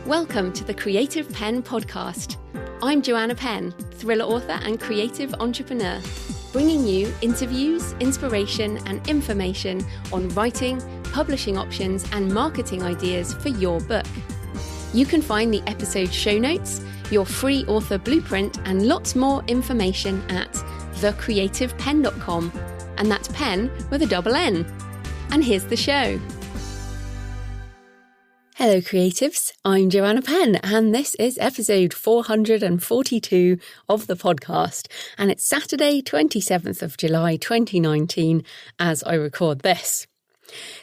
Welcome to the Creative Penn podcast. I'm Joanna Penn, thriller author and creative entrepreneur, bringing you interviews, inspiration and information on writing, publishing options and marketing ideas for your book. You can find the episode show notes, your free author blueprint and lots more information at thecreativepenn.com, and that's pen with a double N. And here's the show. Hello creatives, I'm Joanna Penn and this is episode 442 of the podcast, and it's Saturday 27th of July 2019 as I record this.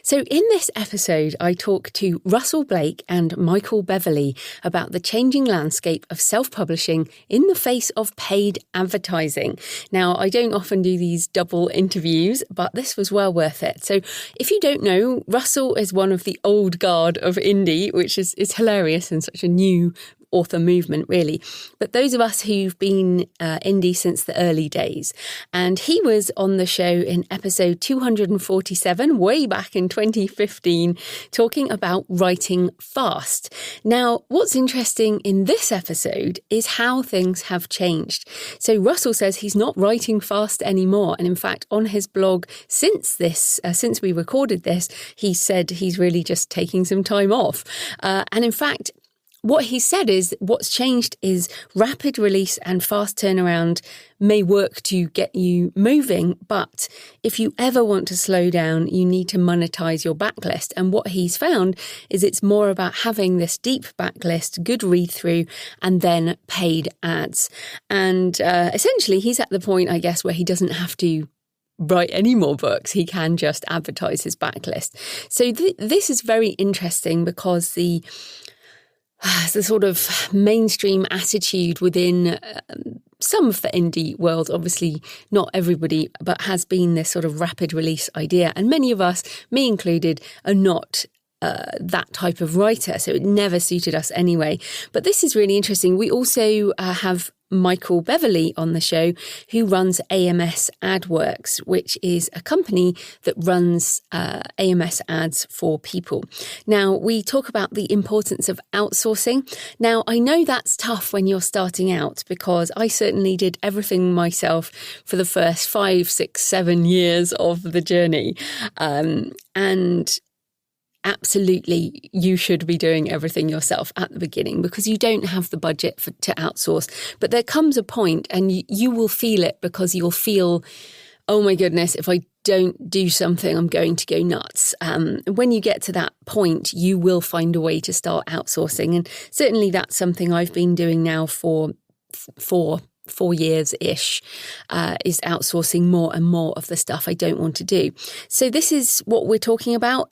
So in this episode, I talk to Russell Blake and Michael Beverly about the changing landscape of self-publishing in the face of paid advertising. Now, I don't often do these double interviews, but this was well worth it. So if you don't know, Russell is one of the old guard of indie, which is hilarious and such a new author movement, really. But those of us who've been indie since the early days. And he was on the show in episode 247, way back in 2015, talking about writing fast. Now, what's interesting in this episode is how things have changed. So Russell says he's not writing fast anymore. And in fact, on his blog since we recorded this, he said he's really just taking some time off. And in fact, what he said is what's changed is rapid release and fast turnaround may work to get you moving, but if you ever want to slow down, you need to monetize your backlist. And what he's found is it's more about having this deep backlist, good read through, and then paid ads. And essentially, he's at the point, I guess, where he doesn't have to write any more books. He can just advertise his backlist. So this is very interesting because the sort of mainstream attitude within some of the indie world, obviously not everybody, but has been this sort of rapid release idea. And many of us, me included, are not that type of writer. So it never suited us anyway. But this is really interesting. We also have Michael Beverly on the show, who runs AMS AdWorks, which is a company that runs AMS ads for people. Now, we talk about the importance of outsourcing. Now, I know that's tough when you're starting out because I certainly did everything myself for the first 5, 6, 7 years of the journey. And absolutely, you should be doing everything yourself at the beginning because you don't have the budget to outsource. But there comes a point and you will feel it because you'll feel, oh my goodness, if I don't do something, I'm going to go nuts. When you get to that point, you will find a way to start outsourcing. And certainly that's something I've been doing now for 4 years-ish, is outsourcing more and more of the stuff I don't want to do. So this is what we're talking about.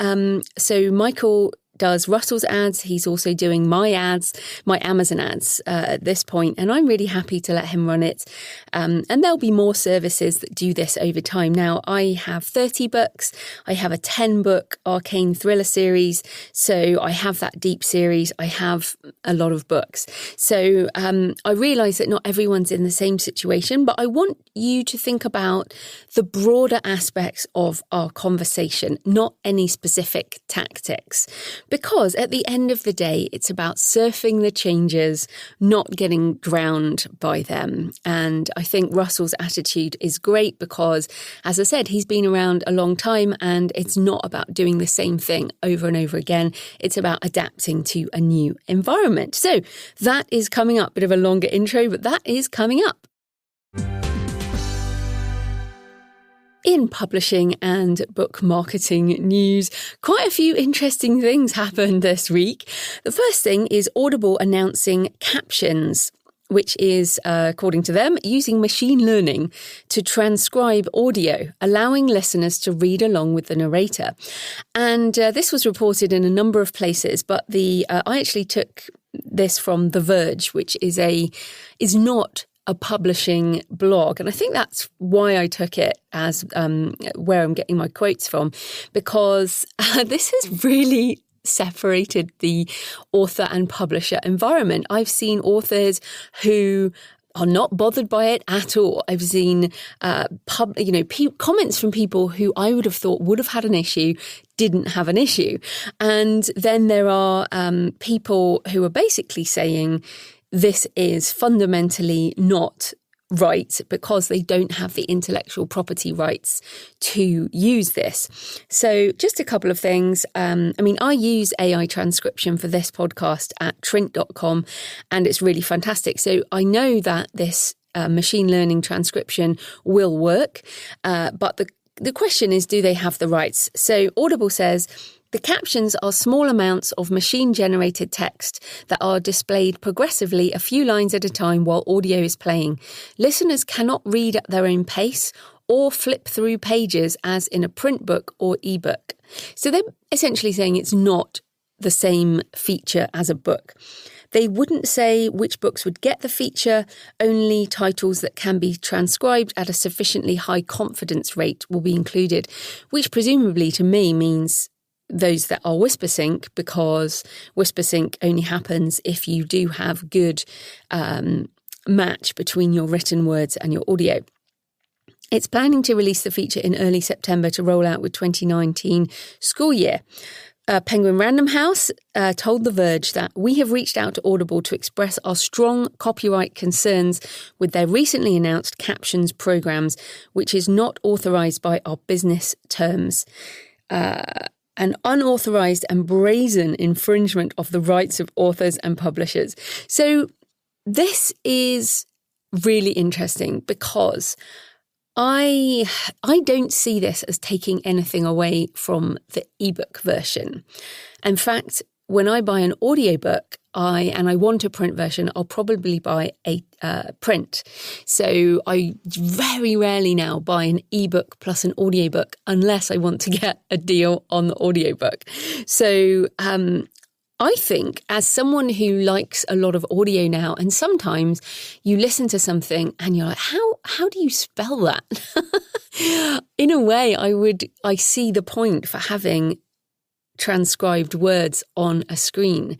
So Michael does Russell's ads. He's also doing my Amazon ads at this point, and I'm really happy to let him run it. And there'll be more services that do this over time. Now, I have 30 books. I have a 10-book arcane thriller series. So I have that deep series. I have a lot of books. So I realise that not everyone's in the same situation, but I want you to think about the broader aspects of our conversation, not any specific tactics. Because at the end of the day, it's about surfing the changes, not getting drowned by them. And I think Russell's attitude is great because, as I said, he's been around a long time and it's not about doing the same thing over and over again. It's about adapting to a new environment. So that is coming up. Bit of a longer intro, but that is coming up. In publishing and book marketing news, quite a few interesting things happened this week. The first thing is Audible announcing captions, which is, according to them, using machine learning to transcribe audio, allowing listeners to read along with the narrator. And this was reported in a number of places, but I actually took this from The Verge, which is not a publishing blog. And I think that's why I took it as where I'm getting my quotes from, because this has really separated the author and publisher environment. I've seen authors who are not bothered by it at all. I've seen comments from people who I would have thought would have had an issue, didn't have an issue. And then there are people who are basically saying this is fundamentally not right because they don't have the intellectual property rights to use this. So just a couple of things. I use AI transcription for this podcast at trint.com, and it's really fantastic. So I know that this machine learning transcription will work, but the question is, do they have the rights? So Audible says, the captions are small amounts of machine-generated text that are displayed progressively a few lines at a time while audio is playing. Listeners cannot read at their own pace or flip through pages as in a print book or ebook. So they're essentially saying it's not the same feature as a book. They wouldn't say which books would get the feature, only titles that can be transcribed at a sufficiently high confidence rate will be included, which presumably to me means those that are WhisperSync, because WhisperSync only happens if you do have good match between your written words and your audio. It's planning to release the feature in early September to roll out with 2019 school year. Penguin Random House told The Verge that we have reached out to Audible to express our strong copyright concerns with their recently announced captions programs, which is not authorised by our business terms. An unauthorised and brazen infringement of the rights of authors and publishers. So this is really interesting because I don't see this as taking anything away from the ebook version. In fact, when I buy an audiobook, and I want a print version, I'll probably buy a print. So I very rarely now buy an ebook plus an audiobook unless I want to get a deal on the audiobook. So I think as someone who likes a lot of audio now, and sometimes you listen to something and you're like, how do you spell that? In a way, I see the point for having transcribed words on a screen.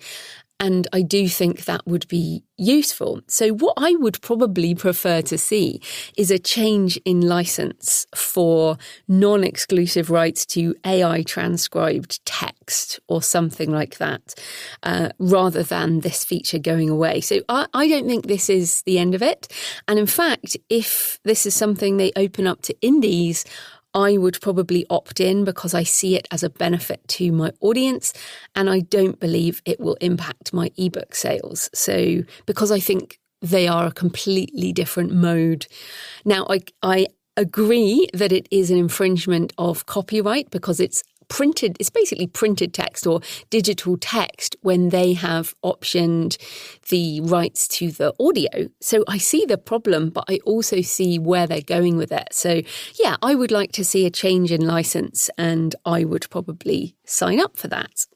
And I do think that would be useful. So what I would probably prefer to see is a change in license for non-exclusive rights to AI transcribed text or something like that, rather than this feature going away. So I don't think this is the end of it. And in fact, if this is something they open up to indies, I would probably opt in because I see it as a benefit to my audience, and I don't believe it will impact my ebook sales. So because I think they are a completely different mode. Now, I agree that it is an infringement of copyright because it's basically printed text or digital text when they have optioned the rights to the audio. So I see the problem, but I also see where they're going with it. So yeah, I would like to see a change in license, and I would probably sign up for that.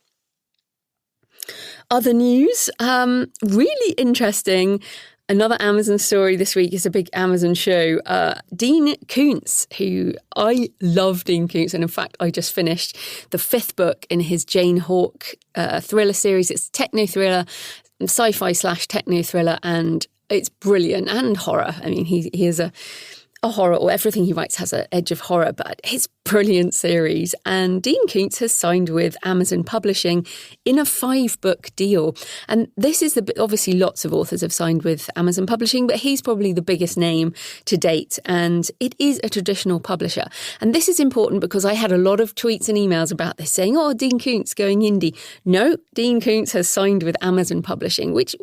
Other news, really interesting. Another Amazon story this week is a big Amazon show. Dean Koontz, who I love Dean Koontz, and in fact, I just finished the 5th book in his Jane Hawk thriller series. It's techno-thriller, sci-fi / techno-thriller, and it's brilliant, and horror. I mean, he is a horror, or everything he writes has an edge of horror, but it's brilliant series. And Dean Koontz has signed with Amazon Publishing in a 5-book deal. And this is obviously lots of authors have signed with Amazon Publishing, but he's probably the biggest name to date. And it is a traditional publisher. And this is important because I had a lot of tweets and emails about this saying, oh, Dean Koontz going indie. No, Dean Koontz has signed with Amazon Publishing, which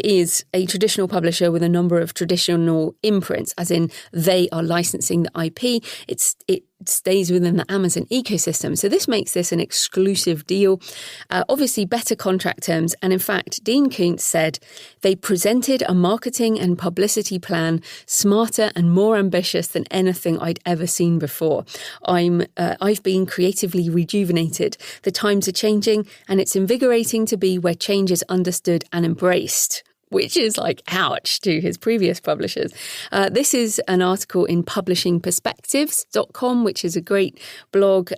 is a traditional publisher with a number of traditional imprints, as in they are licensing the IP. It stays within the Amazon ecosystem. So this makes this an exclusive deal. Obviously, better contract terms. And in fact, Dean Koontz said they presented a marketing and publicity plan smarter and more ambitious than anything I'd ever seen before. I've been creatively rejuvenated. The times are changing, and it's invigorating to be where change is understood and embraced, which is like, ouch, to his previous publishers. This is an article in publishingperspectives.com, which is a great blog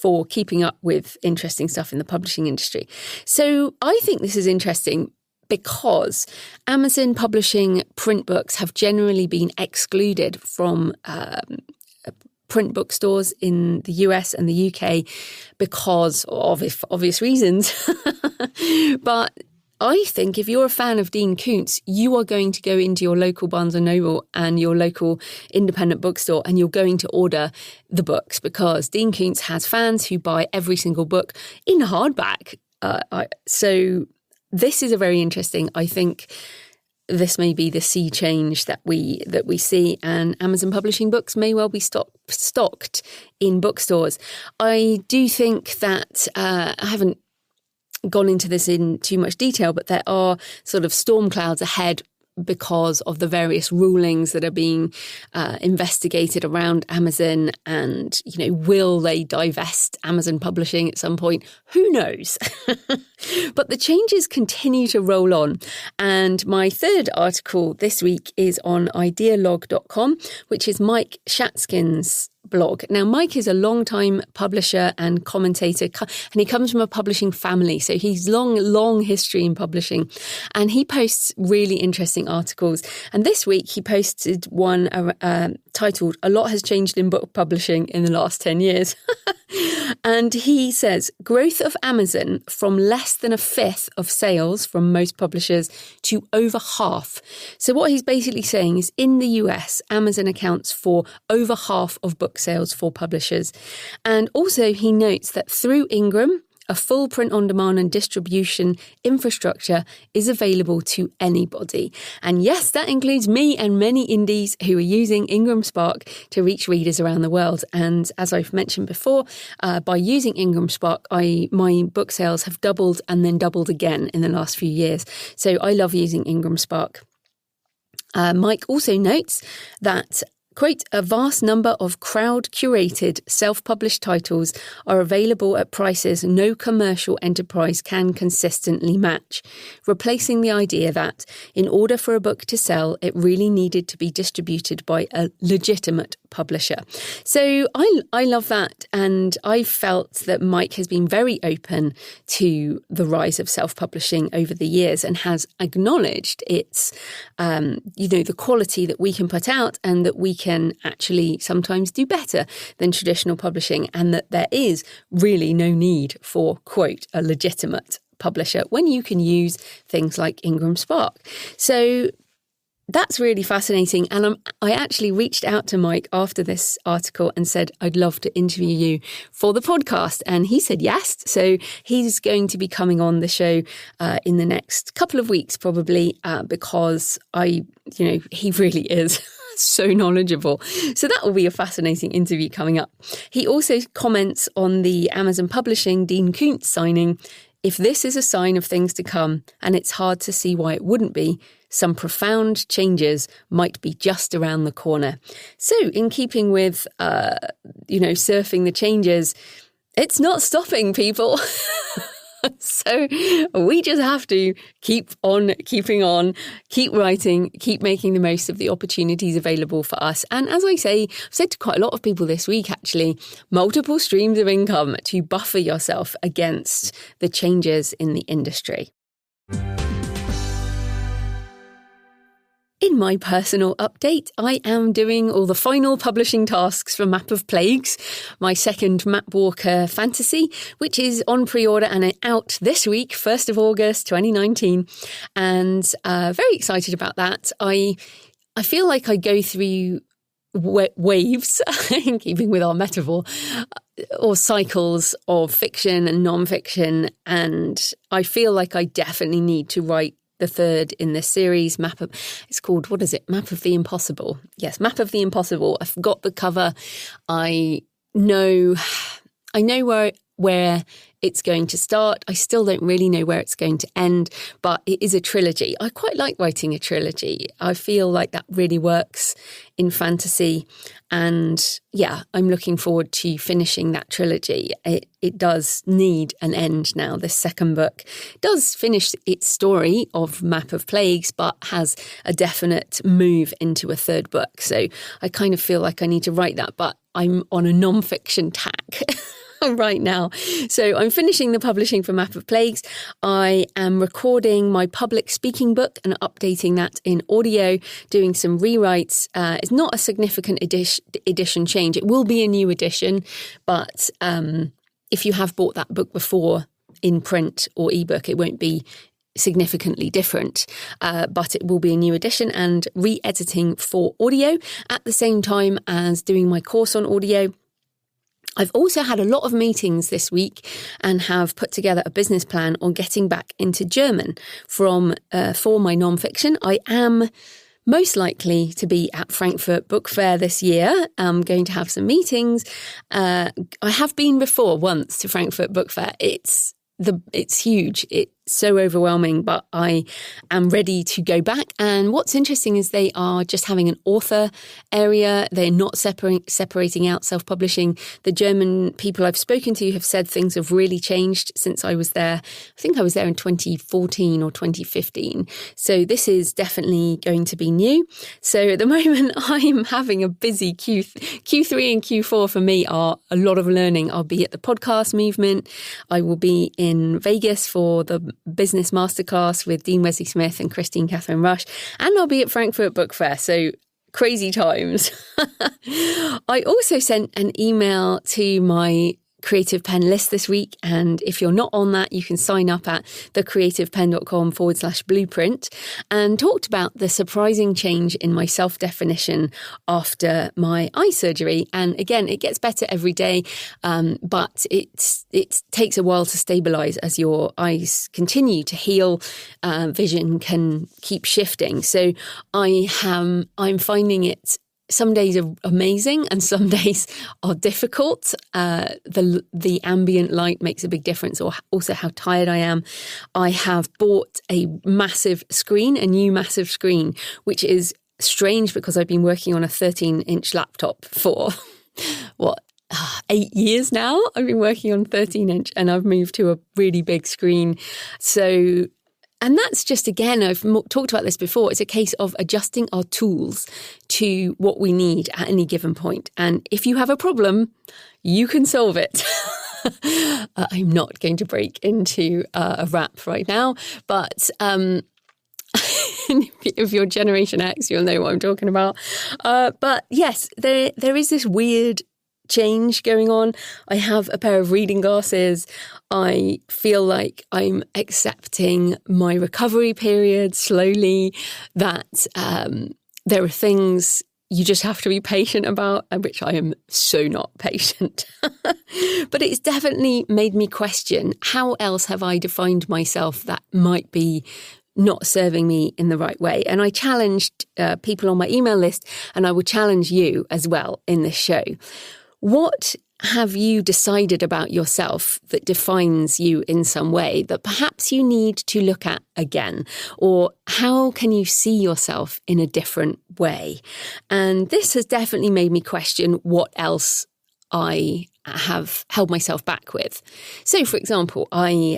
for keeping up with interesting stuff in the publishing industry. So I think this is interesting because Amazon publishing print books have generally been excluded from print bookstores in the US and the UK because of obvious reasons. But I think if you're a fan of Dean Koontz, you are going to go into your local Barnes & Noble and your local independent bookstore and you're going to order the books because Dean Koontz has fans who buy every single book in hardback. So this is a very interesting, I think this may be the sea change that we see, and Amazon publishing books may well be stocked in bookstores. I do think that I haven't gone into this in too much detail, but there are sort of storm clouds ahead because of the various rulings that are being investigated around Amazon. And, will they divest Amazon publishing at some point? Who knows? But the changes continue to roll on. And my third article this week is on idealog.com, which is Mike Shatskin's blog. Now, Mike is a long-time publisher and commentator, and he comes from a publishing family. So he's long history in publishing, and he posts really interesting articles. And this week he posted one titled "A Lot Has Changed in Book Publishing in the Last 10 Years." And he says, growth of Amazon from less than a fifth of sales from most publishers to over half. So what he's basically saying is in the US, Amazon accounts for over half of book sales for publishers. And also he notes that through Ingram, a full print-on-demand and distribution infrastructure is available to anybody. And yes, that includes me and many indies who are using Ingram Spark to reach readers around the world. And as I've mentioned before, by using Ingram Spark, my book sales have doubled and then doubled again in the last few years. So I love using Ingram Spark. Mike also notes that, quote, a vast number of crowd-curated, self-published titles are available at prices no commercial enterprise can consistently match, replacing the idea that, in order for a book to sell, it really needed to be distributed by a legitimate publisher. So I love that, and I felt that Mike has been very open to the rise of self-publishing over the years and has acknowledged its, the quality that we can put out and that we can actually sometimes do better than traditional publishing, and that there is really no need for, quote, a legitimate publisher when you can use things like Ingram Spark. So that's really fascinating. And I actually reached out to Mike after this article and said, I'd love to interview you for the podcast. And he said yes. So he's going to be coming on the show in the next couple of weeks, probably, because he really is so knowledgeable. So that will be a fascinating interview coming up. He also comments on the Amazon Publishing Dean Koontz signing. If this is a sign of things to come, and it's hard to see why it wouldn't be, some profound changes might be just around the corner. So in keeping with, surfing the changes, it's not stopping, people. So we just have to keep on keeping on, keep writing, keep making the most of the opportunities available for us. And as I say, I've said to quite a lot of people this week, actually, multiple streams of income to buffer yourself against the changes in the industry. In my personal update, I am doing all the final publishing tasks for Map of Plagues, my second Map Walker fantasy, which is on pre-order and out this week, 1st of August 2019. And very excited about that. I feel like I go through waves, in keeping with our metaphor, or cycles of fiction and non-fiction. And I feel like I definitely need to write the third in this series, it's called, what is it? Map of the Impossible. Yes, Map of the Impossible. I've got the cover. I know where it's going to start. I still don't really know where it's going to end, but it is a trilogy. I quite like writing a trilogy. I feel like that really works in fantasy. And yeah, I'm looking forward to finishing that trilogy. It does need an end now. This second book does finish its story of Map of Plagues, but has a definite move into a third book. So I kind of feel like I need to write that, but I'm on a non-fiction tack. right now. So I'm finishing the publishing for Map of Plagues. I am recording my public speaking book and updating that in audio, doing some rewrites. It's not a significant edition change. It will be a new edition, but if you have bought that book before in print or ebook, it won't be significantly different, but it will be a new edition and re-editing for audio at the same time as doing my course on audio. I've also had a lot of meetings this week and have put together a business plan on getting back into German for my non-fiction. I am most likely to be at Frankfurt Book Fair this year. I'm going to have some meetings. I have been before once to Frankfurt Book Fair. It's huge. It's so overwhelming, but I am ready to go back. And what's interesting is they are just having an author area. They're not separating out self-publishing. The German people I've spoken to have said things have really changed since I was there. I think I was there in 2014 or 2015. So this is definitely going to be new. So at the moment, I'm having a busy Q3 and Q4 for me are a lot of learning. I'll be at the podcast movement. I will be in Vegas for the business masterclass with Dean Wesley Smith and Christine Catherine Rush, and I'll be at Frankfurt Book Fair. So crazy times. I also sent an email to my Creative Pen list this week, and if you're not on that, you can sign up at thecreativepen.com/blueprint, and talked about the surprising change in my self-definition after my eye surgery. And again, it gets better every day, but it takes a while to stabilize as your eyes continue to heal. Vision can keep shifting. So I'm finding it. Some days are amazing and some days are difficult. The ambient light makes a big difference, or also how tired I am. I have bought a new massive screen, which is strange because I've been working on a 13-inch laptop for, 8 years now. I've been working on 13-inch and I've moved to a really big screen. And that's just, again, I've talked about this before, it's a case of adjusting our tools to what we need at any given point. And if you have a problem, you can solve it. I'm not going to break into a rap right now, but if you're Generation X, you'll know what I'm talking about. But yes, there is this weird change going on. I have a pair of reading glasses. I feel like I'm accepting my recovery period slowly, that there are things you just have to be patient about, and which I am so not patient. But it's definitely made me question, how else have I defined myself that might be not serving me in the right way? And I challenged people on my email list, and I will challenge you as well in this show. What have you decided about yourself that defines you in some way that perhaps you need to look at again? Or how can you see yourself in a different way? And this has definitely made me question what else I have held myself back with. So, for example, I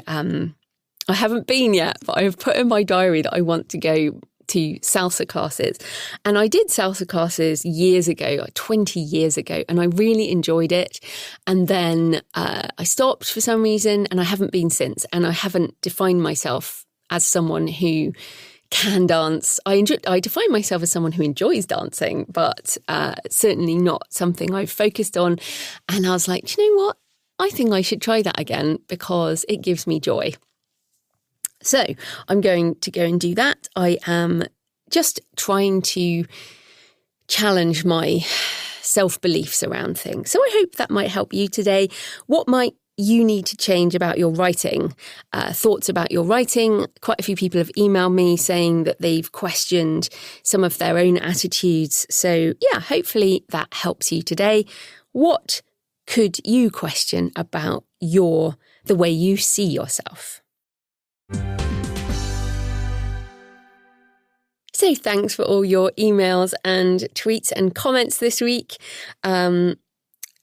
haven't been yet, but I've put in my diary that I want to go to salsa classes. And I did salsa classes years ago, like 20 years ago, and I really enjoyed it. And then I stopped for some reason, and I haven't been since. And I haven't defined myself as someone who can dance. I define myself as someone who enjoys dancing, but certainly not something I've focused on. And I was like, you know what? I think I should try that again because it gives me joy. So I'm going to go and do that. I am just trying to challenge my self-beliefs around things. So I hope that might help you today. What might you need to change about your writing? Thoughts about your writing? Quite a few people have emailed me saying that they've questioned some of their own attitudes. So yeah, hopefully that helps you today. What could you question about the way you see yourself? So thanks for all your emails and tweets and comments this week.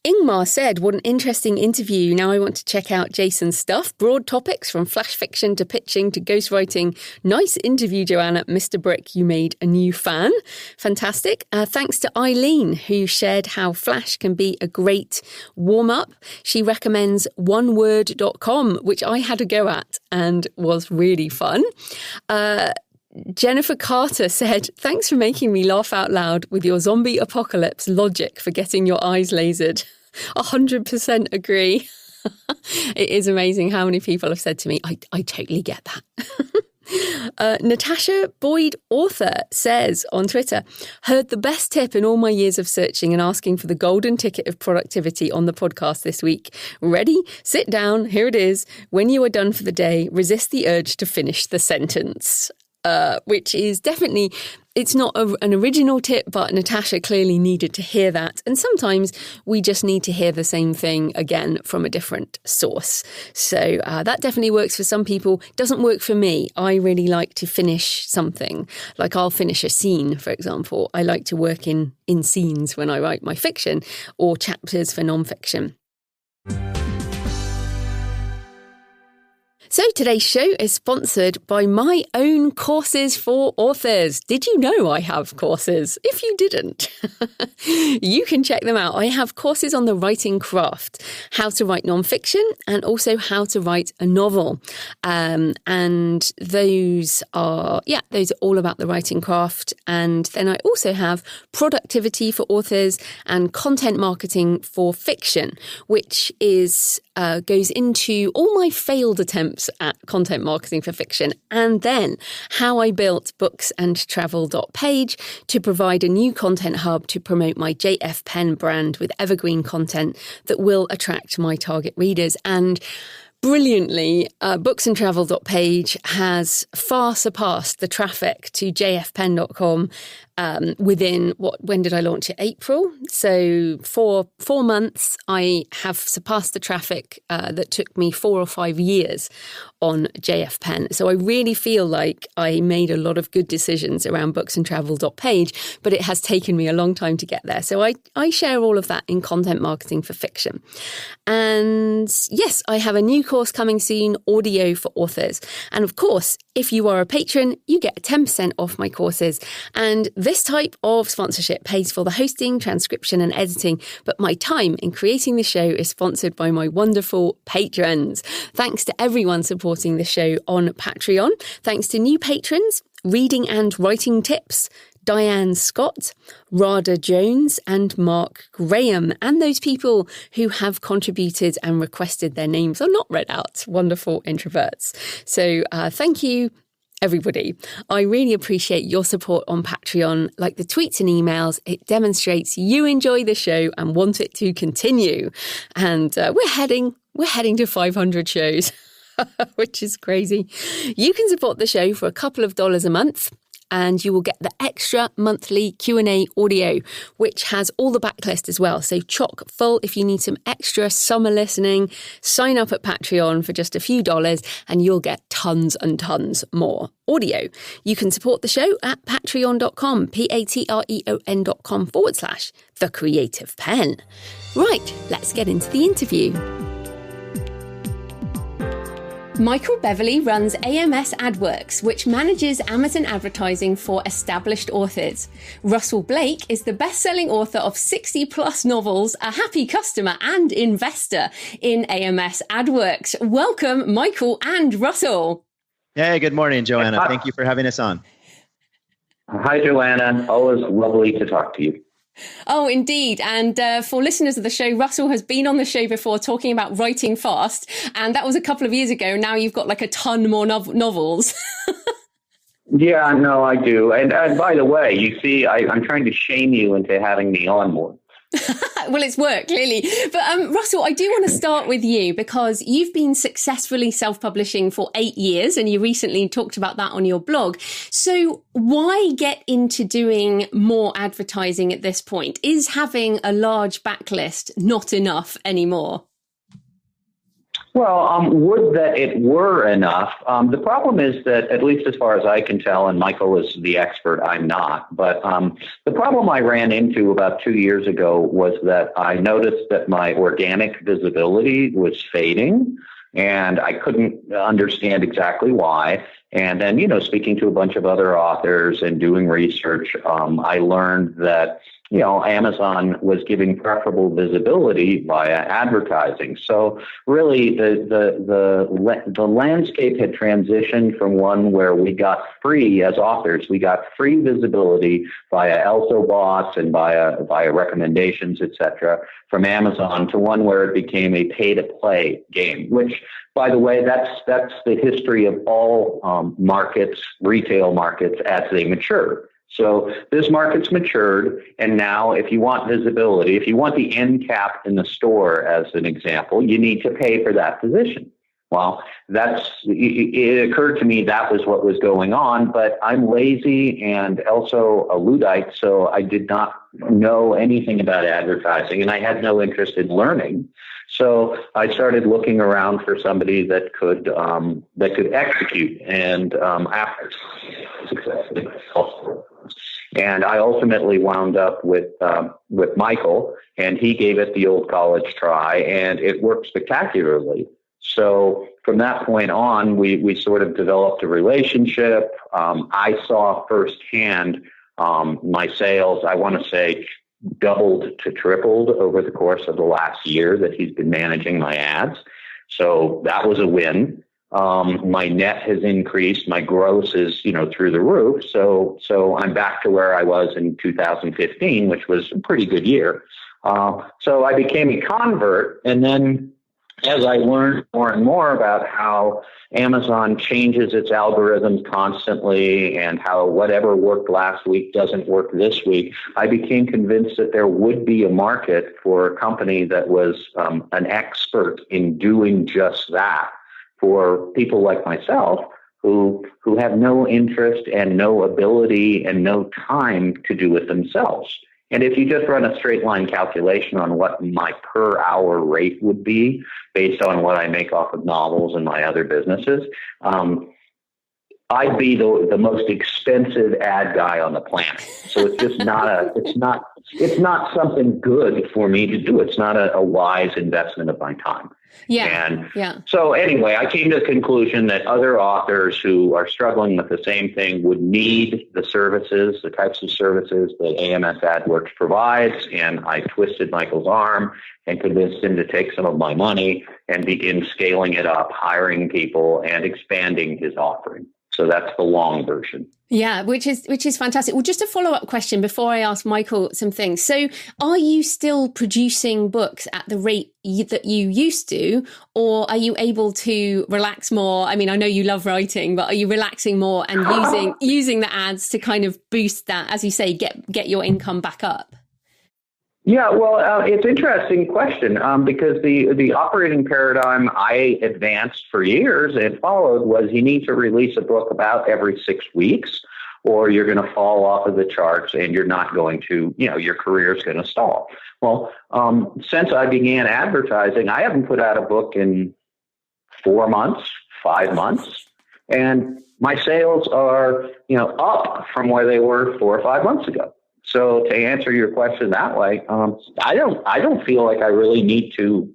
Ingmar said, what an interesting interview. Now I want to check out Jason's stuff. Broad topics from flash fiction to pitching to ghostwriting. Nice interview, Joanna. Mr. Brick, you made a new fan. Fantastic. Thanks to Eileen, who shared how flash can be a great warm-up. She recommends oneword.com, which I had a go at and was really fun. Jennifer Carter said, thanks for making me laugh out loud with your zombie apocalypse logic for getting your eyes lasered. 100% agree. It is amazing how many people have said to me, I totally get that. Natasha Boyd Author says on Twitter, heard the best tip in all my years of searching and asking for the golden ticket of productivity on the podcast this week. Ready? Sit down. Here it is. When you are done for the day, resist the urge to finish the sentence. Which is definitely, it's not an original tip, but Natasha clearly needed to hear that. And sometimes we just need to hear the same thing again from a different source. So that definitely works for some people. Doesn't work for me. I really like to finish something. Like I'll finish a scene, for example. I like to work in scenes when I write my fiction or chapters for nonfiction. So today's show is sponsored by my own courses for authors. Did you know I have courses? If you didn't, you can check them out. I have courses on the writing craft, how to write nonfiction and also how to write a novel. And those are all about the writing craft. And then I also have productivity for authors and content marketing for fiction, which is goes into all my failed attempts at content marketing for fiction, and then how I built booksandtravel.page to provide a new content hub to promote my JF Pen brand with evergreen content that will attract my target readers. And brilliantly, booksandtravel.page has far surpassed the traffic to jfpen.com within, when did I launch it? April. So for 4 months, I have surpassed the traffic that took me 4 or 5 years on JF Pen. So I really feel like I made a lot of good decisions around booksandtravel.page, but it has taken me a long time to get there. So I share all of that in content marketing for fiction. And yes, I have a new course coming soon, audio for authors. And of course, if you are a patron, you get 10% off my courses. And this type of sponsorship pays for the hosting, transcription and editing, but my time in creating the show is sponsored by my wonderful patrons. Thanks to everyone supporting the show on Patreon. Thanks to new patrons, Reading and Writing Tips, Diane Scott, Rada Jones and Mark Graham, and those people who have contributed and requested their names are not read out. Wonderful introverts. So thank you, everybody. I really appreciate your support on Patreon. Like the tweets and emails, it demonstrates you enjoy the show and want it to continue. And we're heading to 500 shows, which is crazy. You can support the show for a couple of dollars a month, and you will get the extra monthly Q&A audio, which has all the backlist as well. So chock full. If you need some extra summer listening, sign up at Patreon for just a few dollars and you'll get tons and tons more audio. You can support the show at patreon.com, patreon.com/The Creative Pen. Right, let's get into the interview. Michael Beverly runs AMS AdWorks, which manages Amazon advertising for established authors. Russell Blake is the best-selling author of 60-plus novels, a happy customer and investor in AMS AdWorks. Welcome, Michael and Russell. Hey, good morning, Joanna. Thank you for having us on. Hi, Joanna. Always lovely to talk to you. Oh, indeed. And for listeners of the show, Russell has been on the show before talking about writing fast. And that was a couple of years ago. Now you've got like a ton more novels. Yeah, no, I do. And by the way, you see, I'm trying to shame you into having me on more. Well, it's worked, clearly. But Russell, I do want to start with you because you've been successfully self-publishing for 8 years and you recently talked about that on your blog. So why get into doing more advertising at this point? Is having a large backlist not enough anymore? Well, would that it were enough. The problem is that, at least as far as I can tell, and Michael is the expert, I'm not, but the problem I ran into about 2 years ago was that I noticed that my organic visibility was fading, and I couldn't understand exactly why. And then, speaking to a bunch of other authors and doing research, I learned that Amazon was giving preferable visibility via advertising. So really, the landscape had transitioned from one where we got free as authors, we got free visibility via also bots and via recommendations, etc., from Amazon, to one where it became a pay-to-play game. Which, by the way, that's the history of all markets, retail markets, as they mature. So this market's matured, and now if you want visibility, if you want the end cap in the store, as an example, you need to pay for that position. Well, it occurred to me that was what was going on, but I'm lazy and also a Luddite, so I did not know anything about advertising, and I had no interest in learning. So I started looking around for somebody that could execute and advertise successfully. And I ultimately wound up with Michael, and he gave it the old college try, and it worked spectacularly. So from that point on, we sort of developed a relationship. I saw firsthand my sales, I want to say, doubled to tripled over the course of the last year that he's been managing my ads. So that was a win. My net has increased. My gross is, through the roof. So I'm back to where I was in 2015, which was a pretty good year. So I became a convert. And then as I learned more and more about how Amazon changes its algorithms constantly and how whatever worked last week doesn't work this week, I became convinced that there would be a market for a company that was an expert in doing just that, for people like myself who have no interest and no ability and no time to do it themselves. And if you just run a straight line calculation on what my per hour rate would be based on what I make off of novels and my other businesses, I'd be the most expensive ad guy on the planet. So it's just it's not something good for me to do. It's not a wise investment of my time. So anyway, I came to the conclusion that other authors who are struggling with the same thing would need the types of services that AMS AdWorks provides. And I twisted Michael's arm and convinced him to take some of my money and begin scaling it up, hiring people and expanding his offering. So that's the long version. Yeah, which is fantastic. Well, just a follow-up question before I ask Michael some things. So are you still producing books at the rate that you used to, or are you able to relax more? I mean, I know you love writing, but are you relaxing more and using the ads to kind of boost that, as you say, get your income back up? Yeah, well, it's an interesting question because the operating paradigm I advanced for years and followed was you need to release a book about every 6 weeks, or you're going to fall off of the charts and you're not going to, your career is going to stall. Well, since I began advertising, I haven't put out a book in 4 months, 5 months, and my sales are, up from where they were 4 or 5 months ago. So to answer your question that way, I don't feel like I really need to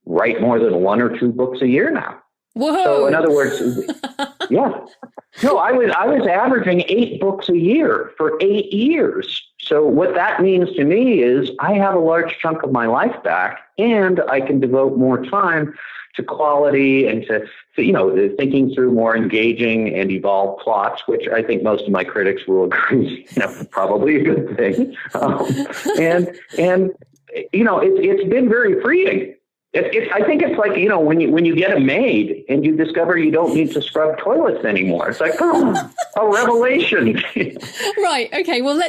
write more than 1 or 2 books a year now. Whoa. So in other words, yeah, no, I was averaging 8 books a year for 8 years. So what that means to me is I have a large chunk of my life back, and I can devote more time to quality and to thinking through more engaging and evolved plots, which I think most of my critics will agree, probably a good thing. It's been very freeing. I think it's like, when you get a maid and you discover you don't need to scrub toilets anymore. It's like, a revelation. Right. Okay. Well,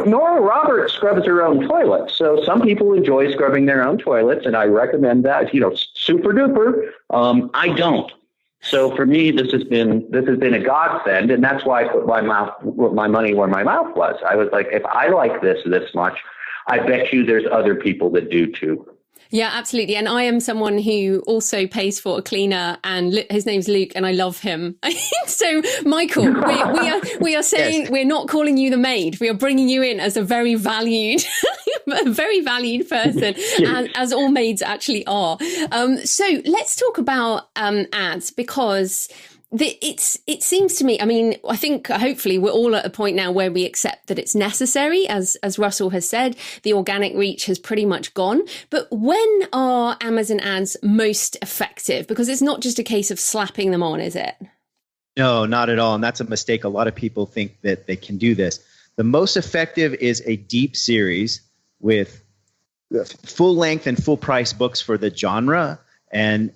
Nora Roberts scrubs her own toilet. So some people enjoy scrubbing their own toilets, and I recommend that, super duper. I don't. So for me, this has been a godsend, and that's why I put my money where my mouth was. I was like, if I like this much, I bet you there's other people that do too. Yeah, absolutely. And I am someone who also pays for a cleaner, and his name's Luke, and I love him. So, Michael, we are saying yes. We're not calling you the maid. We are bringing you in as a very valued, a very valued person, as all maids actually are. So let's talk about ads, because it seems to me, I mean, I think hopefully we're all at a point now where we accept that it's necessary. As Russell has said, the organic reach has pretty much gone. But when are Amazon ads most effective? Because it's not just a case of slapping them on, is it? No, not at all. And that's a mistake. A lot of people think that they can do this. The most effective is a deep series with full length and full price books for the genre and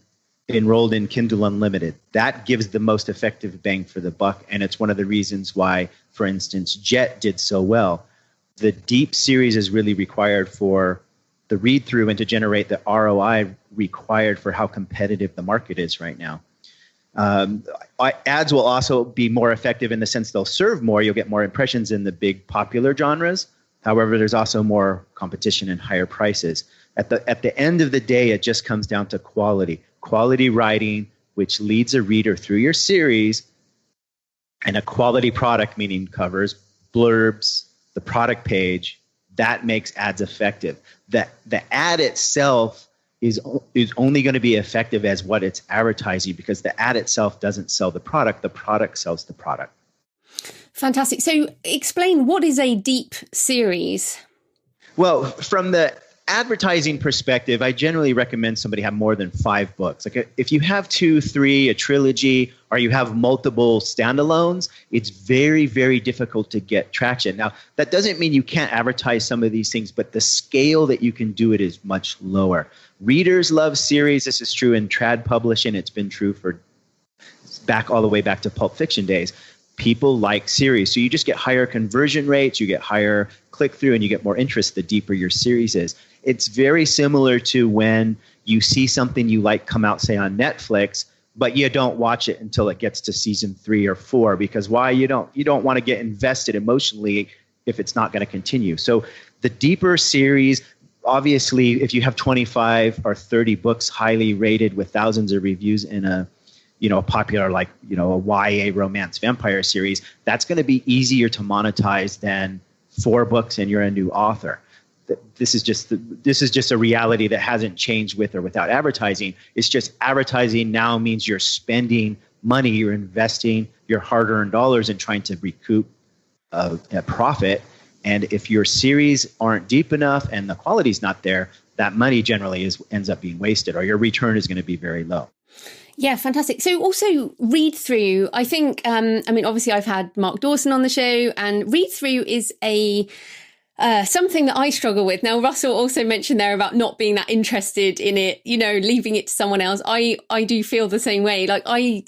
enrolled in Kindle Unlimited. That gives the most effective bang for the buck. And it's one of the reasons why, for instance, Jet did so well. The deep series is really required for the read through and to generate the ROI required for how competitive the market is right now. Ads will also be more effective in the sense they'll serve more. You'll get more impressions in the big popular genres. However, there's also more competition and higher prices. At the end of the day, it just comes down to quality writing, which leads a reader through your series, and a quality product, meaning covers, blurbs, the product page. That makes ads effective. The ad itself is only going to be effective as what it's advertising, because the ad itself doesn't sell the product sells the product. Fantastic. So explain, what is a deep series? Well, from the advertising perspective, I generally recommend somebody have more than 5 books. Like if you have 2, 3, a trilogy, or you have multiple standalones, it's very, very difficult to get traction. Now, that doesn't mean you can't advertise some of these things, but the scale that you can do it is much lower. Readers love series. This is true in trad publishing. It's been true for all the way back to Pulp Fiction days. People like series. So you just get higher conversion rates, you get higher click-through, and you get more interest the deeper your series is. It's very similar to when you see something you like come out, say, on Netflix, but you don't watch it until it gets to season 3 or 4, because why? You don't want to get invested emotionally if it's not going to continue. So the deeper series, obviously, if you have 25 or 30 books highly rated with thousands of reviews in a popular, like, a YA romance vampire series, that's going to be easier to monetize than 4 books and you're a new author. This is just a reality that hasn't changed with or without advertising. It's just advertising now means you're spending money, you're investing your hard-earned dollars and trying to recoup a profit. And if your series aren't deep enough and the quality's not there, that money generally ends up being wasted, or your return is going to be very low. Yeah, fantastic. So also read through, I think, obviously I've had Mark Dawson on the show, and read through is something that I struggle with. Now, Russell also mentioned there about not being that interested in it, leaving it to someone else. I do feel the same way. Like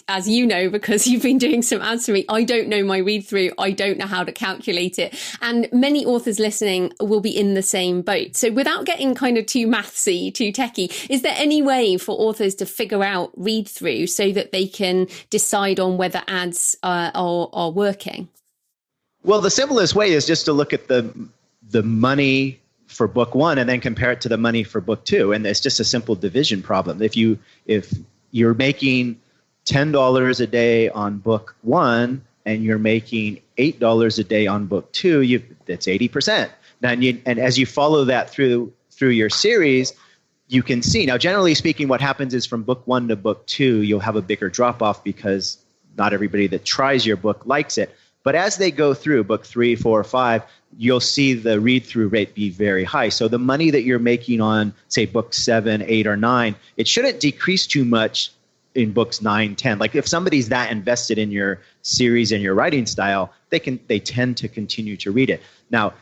as you know, because you've been doing some ads for me, I don't know my read through. I don't know how to calculate it. And many authors listening will be in the same boat. So without getting kind of too mathsy, too techie, is there any way for authors to figure out read through so that they can decide on whether ads are working? Well, the simplest way is just to look at the money for book 1 and then compare it to the money for book 2. And it's just a simple division problem. If you're making $10 a day on book 1 and you're making $8 a day on book 2, that's 80%. And as you follow that through your series, you can see. Now, generally speaking, what happens is from book 1 to book 2, you'll have a bigger drop off because not everybody that tries your book likes it. But as they go through book 3, 4, 5, you'll see the read-through rate be very high. So the money that you're making on, say, book 7, 8, or 9, it shouldn't decrease too much in books 9, 10. Like if somebody's that invested in your series and your writing style, they tend to continue to read it. Now,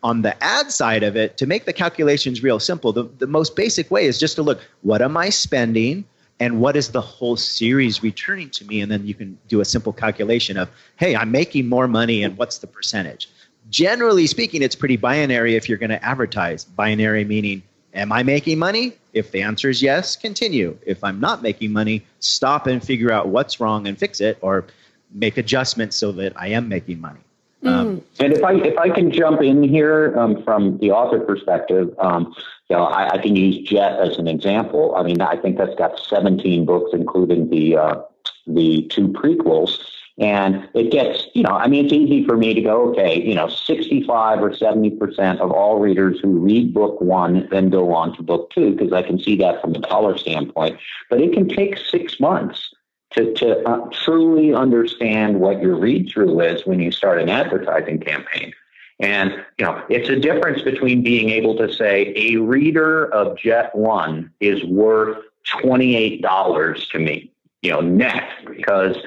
on the ad side of it, to make the calculations real simple, the most basic way is just to look, what am I spending? And what is the whole series returning to me? And then you can do a simple calculation of, hey, I'm making more money, and what's the percentage? Generally speaking, it's pretty binary if you're going to advertise. Binary meaning, am I making money? If the answer is yes, continue. If I'm not making money, stop and figure out what's wrong and fix it, or make adjustments so that I am making money. And if I can jump in here from the author perspective, I can use Jet as an example. I mean, I think that's got 17 books, including the two prequels. And it gets, it's easy for me to go, okay, 65 or 70% of all readers who read book one then go on to book two, because I can see that from a dollar standpoint. But it can take 6 months to truly understand what your read-through is when you start an advertising campaign. And, it's a difference between being able to say a reader of Jet 1 is worth $28 to me, net, because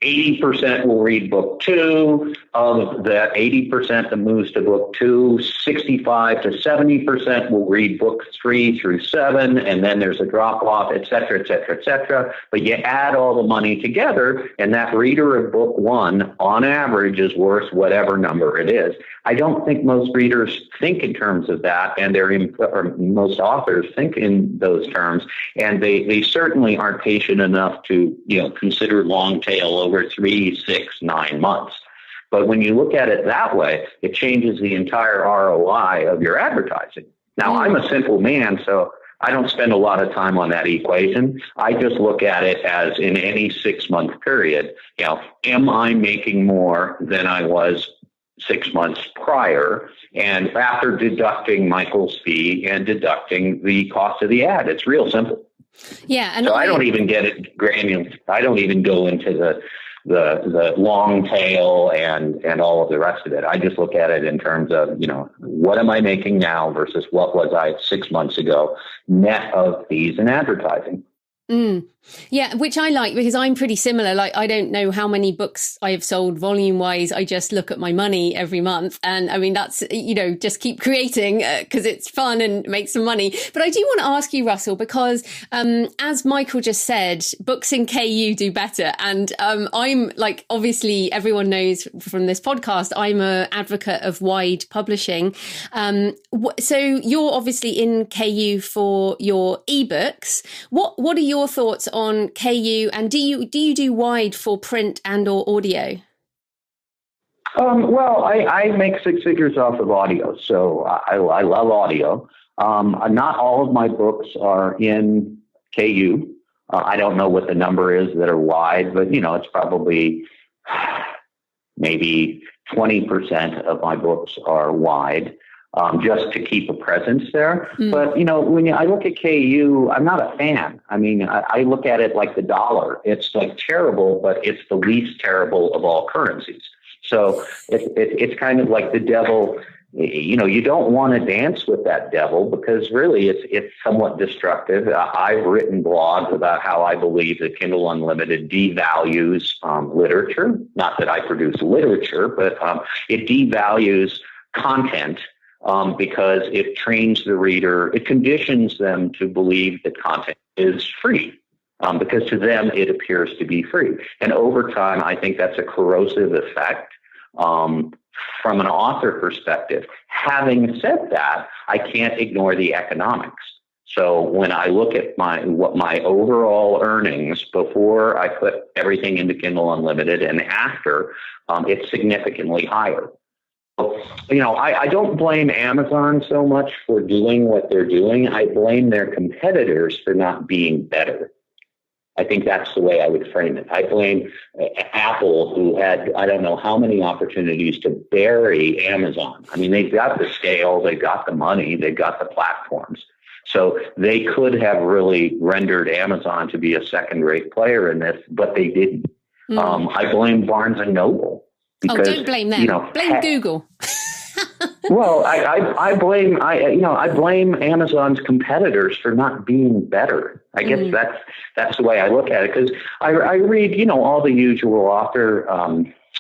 80% will read book two. Of that 80% that moves to book two, 65 to 70% will read book 3 through 7, and then there's a drop off, et cetera, et cetera, et cetera. But you add all the money together, and that reader of book one, on average, is worth whatever number it is. I don't think most readers think in terms of that, and most authors think in those terms, and they certainly aren't patient enough to consider long tail over 3, 6, 9 months. But when you look at it that way, it changes the entire ROI of your advertising. Now, I'm a simple man, so I don't spend a lot of time on that equation. I just look at it as in any 6-month period, am I making more than I was 6 months prior, and after deducting Michael's fee and deducting the cost of the ad? It's real simple. Yeah. And so I don't even get it granular. I don't even go into the long tail and all of the rest of it. I just look at it in terms of, what am I making now versus what was I 6 months ago, net of fees and advertising. Yeah, which I like, because I'm pretty similar. Like, I don't know how many books I have sold volume wise. I just look at my money every month. And I mean, that's, just keep creating because it's fun and make some money. But I do want to ask you, Russell, because as Michael just said, books in KU do better. And I'm like, obviously, everyone knows from this podcast, I'm an advocate of wide publishing. So you're obviously in KU for your ebooks. What are your thoughts on KU, and do you do wide for print and or audio? Well, I make 6 figures off of audio, so I love audio. Not all of my books are in KU. I don't know what the number is that are wide, but it's probably maybe 20% of my books are wide. Just to keep a presence there. But, when I look at KU, I'm not a fan. I mean, I look at it like the dollar. It's like terrible, but it's the least terrible of all currencies. So it's kind of like the devil. You don't want to dance with that devil, because really it's somewhat destructive. I've written blogs about how I believe that Kindle Unlimited devalues literature. Not that I produce literature, but it devalues content. Because it trains the reader, it conditions them to believe that content is free, because to them it appears to be free. And over time, I think that's a corrosive effect from an author perspective. Having said that, I can't ignore the economics. So when I look at my overall earnings before I put everything into Kindle Unlimited and after, it's significantly higher. I don't blame Amazon so much for doing what they're doing. I blame their competitors for not being better. I think that's the way I would frame it. I blame Apple, who had, I don't know how many opportunities to bury Amazon. I mean, they've got the scale, they've got the money, they've got the platforms. So they could have really rendered Amazon to be a second-rate player in this, but they didn't. I blame Barnes and Noble. Because, don't blame them. Blame Google. Well, I blame Amazon's competitors for not being better. I guess that's the way I look at it, because I read all the usual author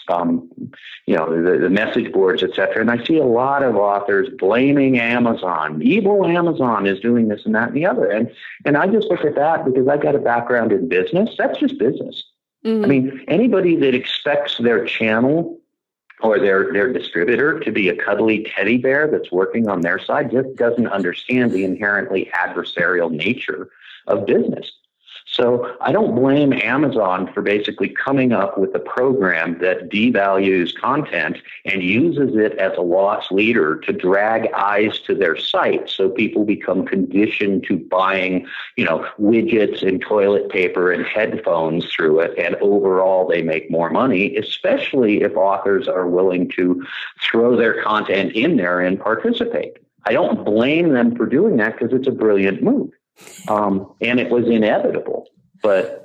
the message boards, et cetera, and I see a lot of authors blaming Amazon. Evil Amazon is doing this and that and the other, and I just look at that because I've got a background in business. That's just business. I mean, anybody that expects their channel or their distributor to be a cuddly teddy bear that's working on their side just doesn't understand the inherently adversarial nature of business. So I don't blame Amazon for basically coming up with a program that devalues content and uses it as a loss leader to drag eyes to their site, so people become conditioned to buying, widgets and toilet paper and headphones through it. And overall, they make more money, especially if authors are willing to throw their content in there and participate. I don't blame them for doing that because it's a brilliant move. And it was inevitable, but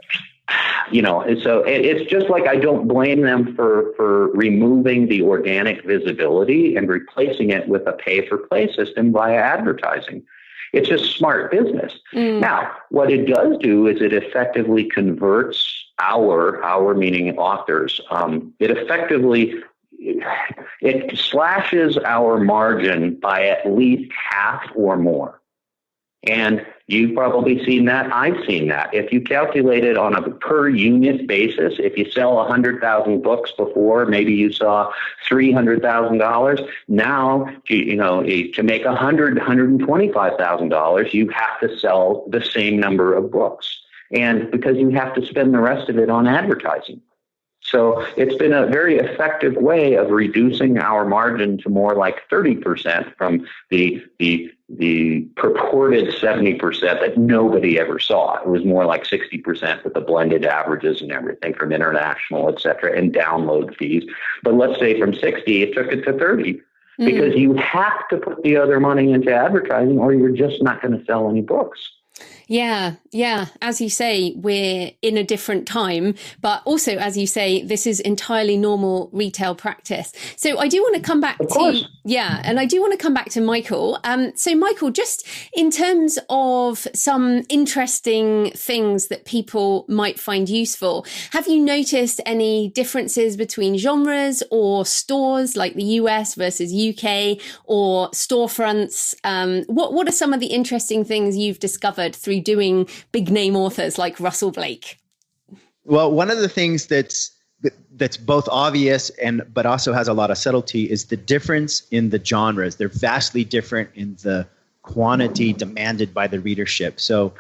so it's just like I don't blame them for removing the organic visibility and replacing it with a pay-for-play system via advertising. It's just smart business. Now, what it does do is it effectively converts our meaning authors. It slashes our margin by at least half or more. And you've probably seen that. I've seen that. If you calculate it on a per unit basis, if you sell 100,000 books before, maybe you saw $300,000. Now, to make $125,000, you have to sell the same number of books. And because you have to spend the rest of it on advertising. So it's been a very effective way of reducing our margin to more like 30% from the purported 70% that nobody ever saw. It was more like 60% with the blended averages and everything from international, et cetera, and download fees. But let's say from 60, it took it to 30 because you have to put the other money into advertising or you're just not going to sell any books. Yeah. As you say, we're in a different time, but also, as you say, this is entirely normal retail practice. So I do want to come back and I do want to come back to Michael. So Michael, just in terms of some interesting things that people might find useful, have you noticed any differences between genres or stores like the US versus UK or storefronts? What are some of the interesting things you've discovered through doing big name authors like Russell Blake? Well, one of the things that's both obvious but also has a lot of subtlety is the difference in the genres. They're vastly different in the quantity demanded by the readership. So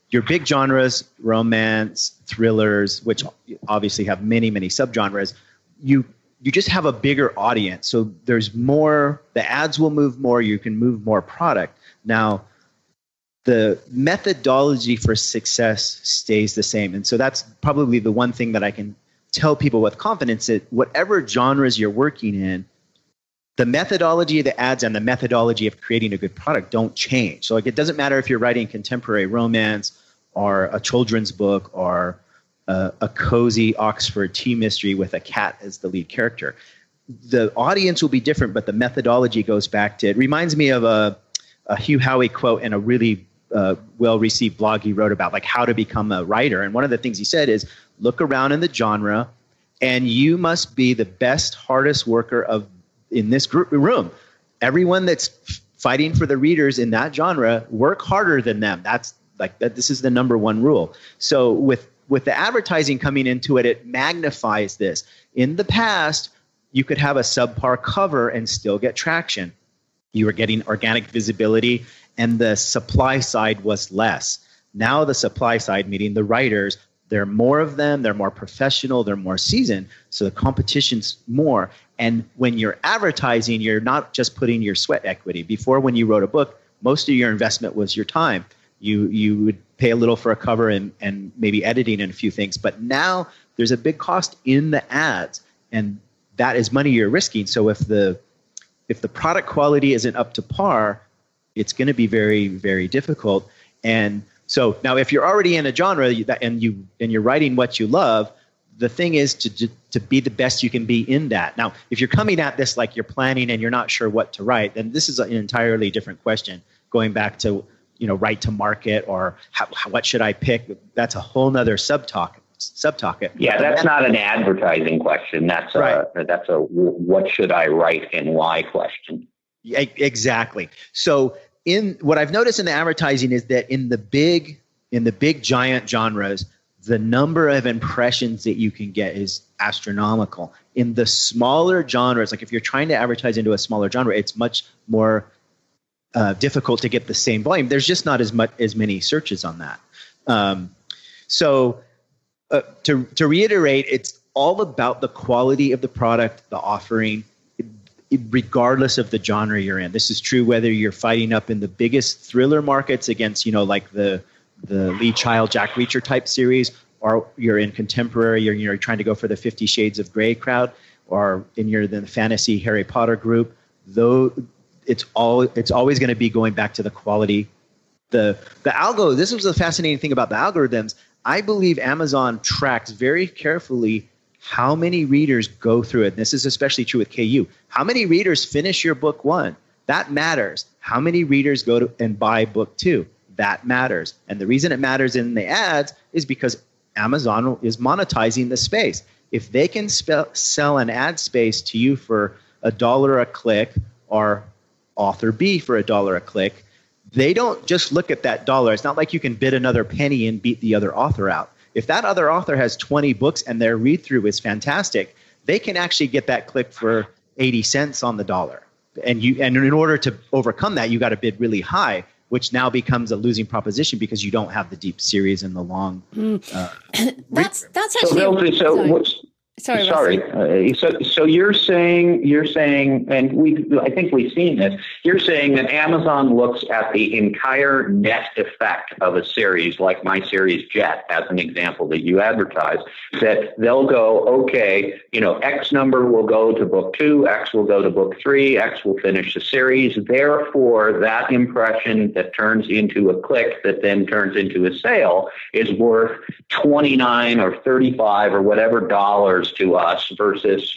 your big genres, romance, thrillers, which obviously have many, many subgenres, you just have a bigger audience. So there's more, the ads will move more, you can move more product. Now, the methodology for success stays the same. And so that's probably the one thing that I can tell people with confidence, that whatever genres you're working in, the methodology of the ads and the methodology of creating a good product don't change. So it doesn't matter if you're writing contemporary romance or a children's book or a cozy Oxford tea mystery with a cat as the lead character. The audience will be different, but the methodology goes back to, it reminds me of a Hugh Howey quote in a really well-received blog he wrote about like how to become a writer. And one of the things he said is, look around in the genre and you must be the best, hardest worker in this room. Everyone that's fighting for the readers in that genre, work harder than them. That's like that. This is the number one rule. So with the advertising coming into it, it magnifies this. In the past, you could have a subpar cover and still get traction. You were getting organic visibility, and the supply side was less. Now the supply side, meaning the writers, there are more of them, they're more professional, they're more seasoned, so the competition's more. And when you're advertising, you're not just putting your sweat equity. Before, when you wrote a book, most of your investment was your time. You would pay a little for a cover and maybe editing and a few things. But now there's a big cost in the ads, and that is money you're risking. So if the product quality isn't up to par, it's going to be very, very difficult. And so now if you're already in a genre and you're writing what you love, the thing is to be the best you can be in that. Now, if you're coming at this like you're planning and you're not sure what to write, then this is an entirely different question. Going back to, write to market or what should I pick? That's a whole nother subtopic. Yeah, that's not an advertising question. That's right. That's a what should I write and why question. Yeah, exactly. So what I've noticed in the advertising is that in the big giant genres, the number of impressions that you can get is astronomical. In the smaller genres, like if you're trying to advertise into a smaller genre, it's much more difficult to get the same volume. There's just not as many searches on that. So to reiterate, it's all about the quality of the product, the offering, regardless of the genre you're in. This is true whether you're fighting up in the biggest thriller markets against, like the Lee Child, Jack Reacher type series, or you're in contemporary, you're trying to go for the 50 Shades of Grey crowd, or you're in the fantasy Harry Potter group. Though it's always going to be going back to the quality. The algo. This was the fascinating thing about the algorithms. I believe Amazon tracks very carefully how many readers go through it. And this is especially true with KU. How many readers finish your book 1? That matters. How many readers go to and buy book 2? That matters. And the reason it matters in the ads is because Amazon is monetizing the space. If they can sell an ad space to you for $1 a click, or author B for $1 a click, they don't just look at that dollar. It's not like you can bid another penny and beat the other author out. If that other author has 20 books and their read-through is fantastic, they can actually get that click for 80 cents on the dollar. And in order to overcome that, you got to bid really high, which now becomes a losing proposition because you don't have the deep series and the long. That's actually. Sorry. So you're saying, and I think we've seen this. You're saying that Amazon looks at the entire net effect of a series, like my series Jet, as an example that you advertise. That they'll go, okay, X number will go to book 2, X will go to book 3, X will finish the series. Therefore, that impression that turns into a click that then turns into a sale is worth 29 or 35 or whatever dollars to us versus,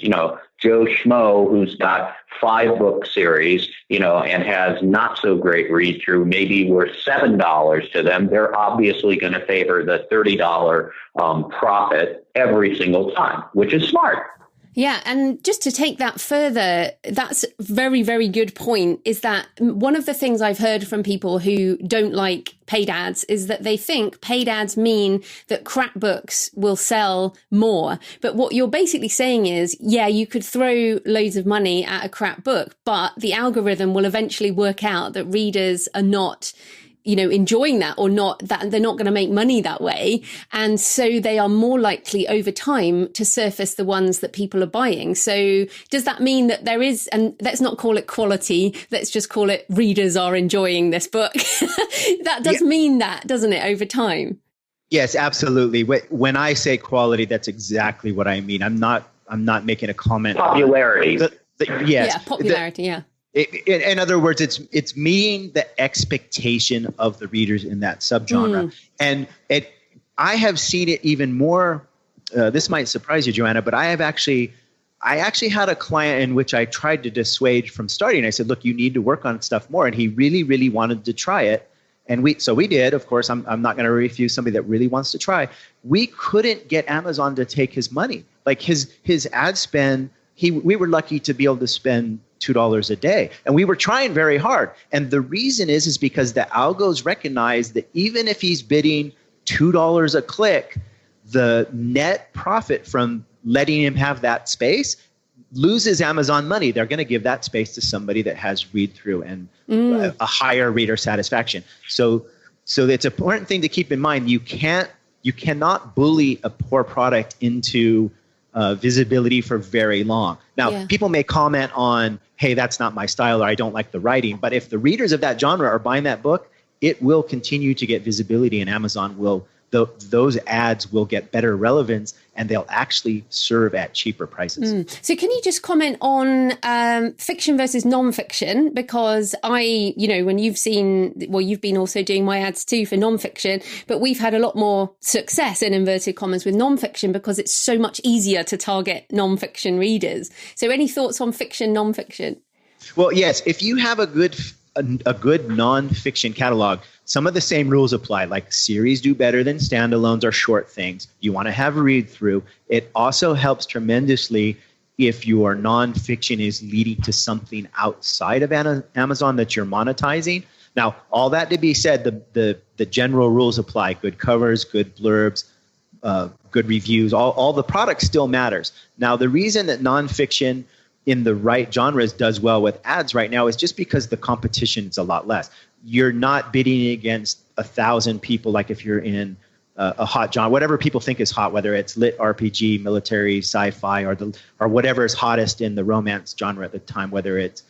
Joe Schmo, who's got 5-book series, and has not so great read through, maybe worth $7 to them. They're obviously going to favor the $30 profit every single time, which is smart. Yeah, and just to take that further, that's a very, very good point, is that one of the things I've heard from people who don't like paid ads is that they think paid ads mean that crap books will sell more. But what you're basically saying is, yeah, you could throw loads of money at a crap book, but the algorithm will eventually work out that readers are not enjoying that, or not, that they're not going to make money that way. And so they are more likely over time to surface the ones that people are buying. So does that mean that there is, and let's not call it quality, let's just call it readers are enjoying this book. That does mean that, doesn't it, over time? Yes, absolutely. When I say quality, that's exactly what I mean. I'm not making a comment. Popularity. Yes. Yeah, popularity, yeah. In other words, it's meeting the expectation of the readers in that subgenre. And I have seen it even more. This might surprise you, Joanna, but I actually had a client in which I tried to dissuade from starting. I said, look, you need to work on stuff more. And he really, really wanted to try it. And we did. Of course, I'm not going to refuse somebody that really wants to try. We couldn't get Amazon to take his money. Like his ad spend, we were lucky to be able to spend $2 a day. And we were trying very hard. And the reason is because the algos recognize that even if he's bidding $2 a click, the net profit from letting him have that space loses Amazon money. They're going to give that space to somebody that has read through and a higher reader satisfaction. So it's an important thing to keep in mind. You cannot bully a poor product into visibility for very long. Now, people may comment on, hey, that's not my style, or I don't like the writing. But if the readers of that genre are buying that book, it will continue to get visibility, and Amazon will, those ads will get better relevance, and they'll actually serve at cheaper prices. So can you just comment on fiction versus nonfiction? Because when you've been also doing my ads too for nonfiction, but we've had a lot more success in inverted commas with nonfiction because it's so much easier to target nonfiction readers. So any thoughts on fiction, nonfiction? Well, yes, if you have a good nonfiction catalog, some of the same rules apply. Like series do better than standalones or short things. You want to have a read through. It also helps tremendously if your nonfiction is leading to something outside of Amazon that you're monetizing. Now, all that to be said, the general rules apply. Good covers, good blurbs, good reviews, all the product still matters. Now, the reason that nonfiction in the right genres does well with ads right now is just because the competition is a lot less. You're not bidding against 1,000 people like if you're in a hot genre, whatever people think is hot, whether it's lit RPG, military, sci-fi, or whatever is hottest in the romance genre at the time, whether it's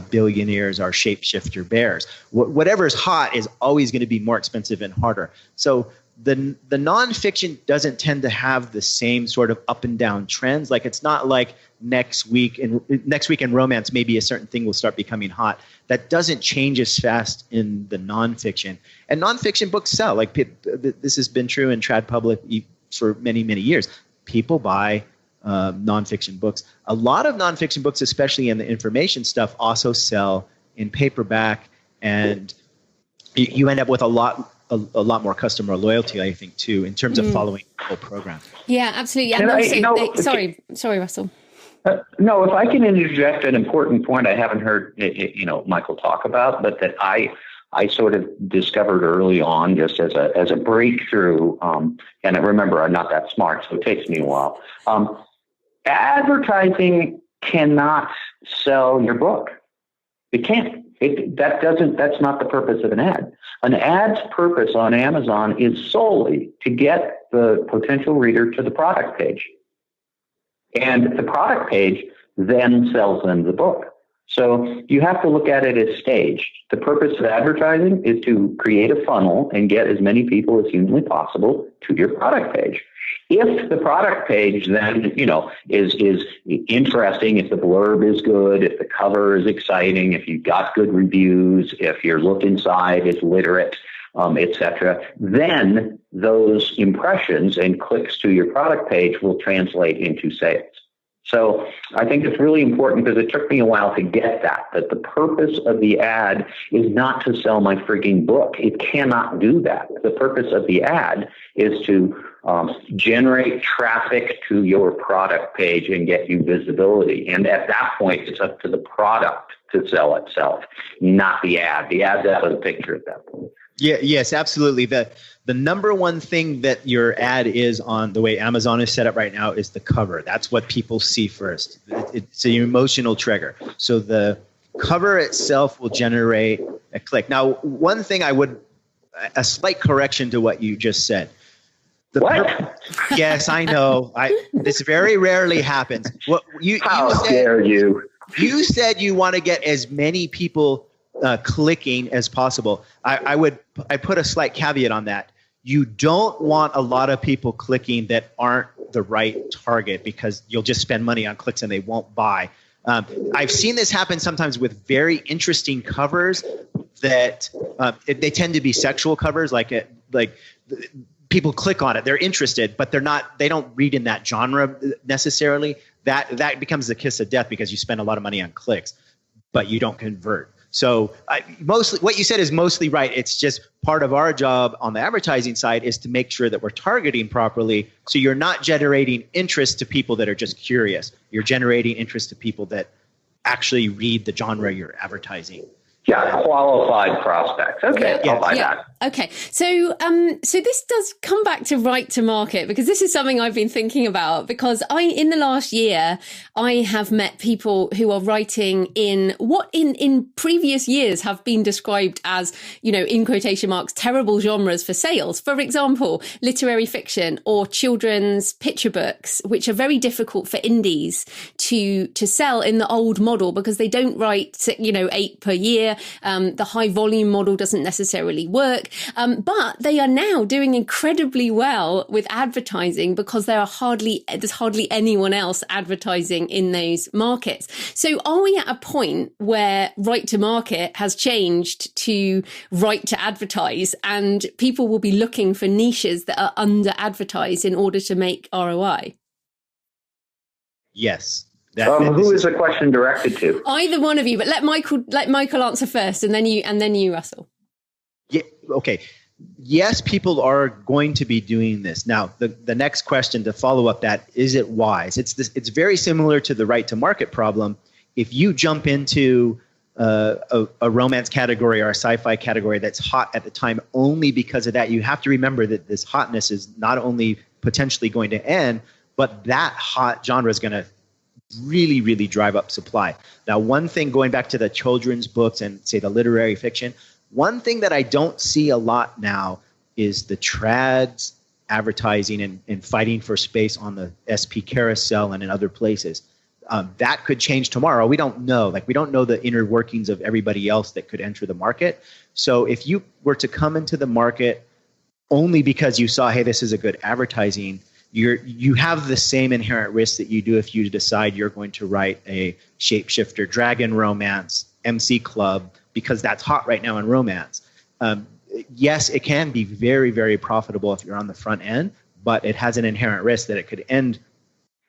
billionaires or shapeshifter bears. Whatever is hot is always going to be more expensive and harder. So the nonfiction doesn't tend to have the same sort of up and down trends. Like it's not like next week in romance, maybe a certain thing will start becoming hot. That doesn't change as fast in the nonfiction. And nonfiction books sell. Like this has been true in trad public for many, many years. People buy nonfiction books. A lot of nonfiction books, especially in the information stuff, also sell in paperback, and you end up with a lot more customer loyalty, I think, too, in terms of following the whole program. Yeah, absolutely. And also, sorry, Russell. No, if I can interject an important point I haven't heard, Michael talk about, but that I sort of discovered early on just as a breakthrough. And remember, I'm not that smart, so it takes me a while. Advertising cannot sell your book. It can't. That's not the purpose of an ad. An ad's purpose on Amazon is solely to get the potential reader to the product page. And the product page then sells them the book. So you have to look at it as staged. The purpose of advertising is to create a funnel and get as many people as humanly possible to your product page. If the product page then, is interesting, if the blurb is good, if the cover is exciting, if you've got good reviews, if your look inside is literate, etc., then those impressions and clicks to your product page will translate into sales. So I think it's really important, because it took me a while to get that the purpose of the ad is not to sell my frigging book. It cannot do that. The purpose of the ad is to generate traffic to your product page and get you visibility. And at that point, it's up to the product to sell itself, not the ad. The ad's out of the picture at that point. Yeah, yes, absolutely. The number one thing that your ad is on, the way Amazon is set up right now, is the cover. That's what people see first. It's an emotional trigger. So the cover itself will generate a click. Now, one thing a slight correction to what you just said. What? Yes, I know. This very rarely happens. How dare you? You said you want to get as many people clicking as possible. I put a slight caveat on that. You don't want a lot of people clicking that aren't the right target, because you'll just spend money on clicks and they won't buy. I've seen this happen sometimes with very interesting covers that they tend to be sexual covers, like people click on it, they're interested, but they don't read in that genre necessarily. That becomes the kiss of death, because you spend a lot of money on clicks, but you don't convert. So mostly what you said is mostly right. It's just part of our job on the advertising side is to make sure that we're targeting properly. So you're not generating interest to people that are just curious. You're generating interest to people that actually read the genre you're advertising. Yeah, qualified prospects. Okay, I'll buy that. Okay, so this does come back to right to market, because this is something I've been thinking about, because in the last year, I have met people who are writing in what in previous years have been described as, in quotation marks, terrible genres for sales. For example, literary fiction or children's picture books, which are very difficult for indies to sell in the old model, because they don't write, 8 per year. The high volume model doesn't necessarily work, but they are now doing incredibly well with advertising, because there's hardly anyone else advertising in those markets. So are we at a point where right to market has changed to right to advertise, and people will be looking for niches that are under advertised in order to make ROI? Yes. Who is the question directed to? Either one of you, but let Michael answer first, and then you, Russell. Yeah. Okay. Yes, people are going to be doing this. Now, the next question to follow up that, is it wise? It's very similar to the right to market problem. If you jump into a romance category or a sci-fi category that's hot at the time only because of that, you have to remember that this hotness is not only potentially going to end, but that hot genre is going to really, really drive up supply. Now, one thing, going back to the children's books and say the literary fiction, one thing that I don't see a lot now is the trads advertising and fighting for space on the SP carousel and in other places. That could change tomorrow. We don't know. Like, we don't know the inner workings of everybody else that could enter the market. So if you were to come into the market only because you saw, hey, this is a good advertising, you have the same inherent risk that you do if you decide you're going to write a shapeshifter, dragon romance, MC Club, because that's hot right now in romance. Yes, it can be very, very profitable if you're on the front end, but it has an inherent risk that it could end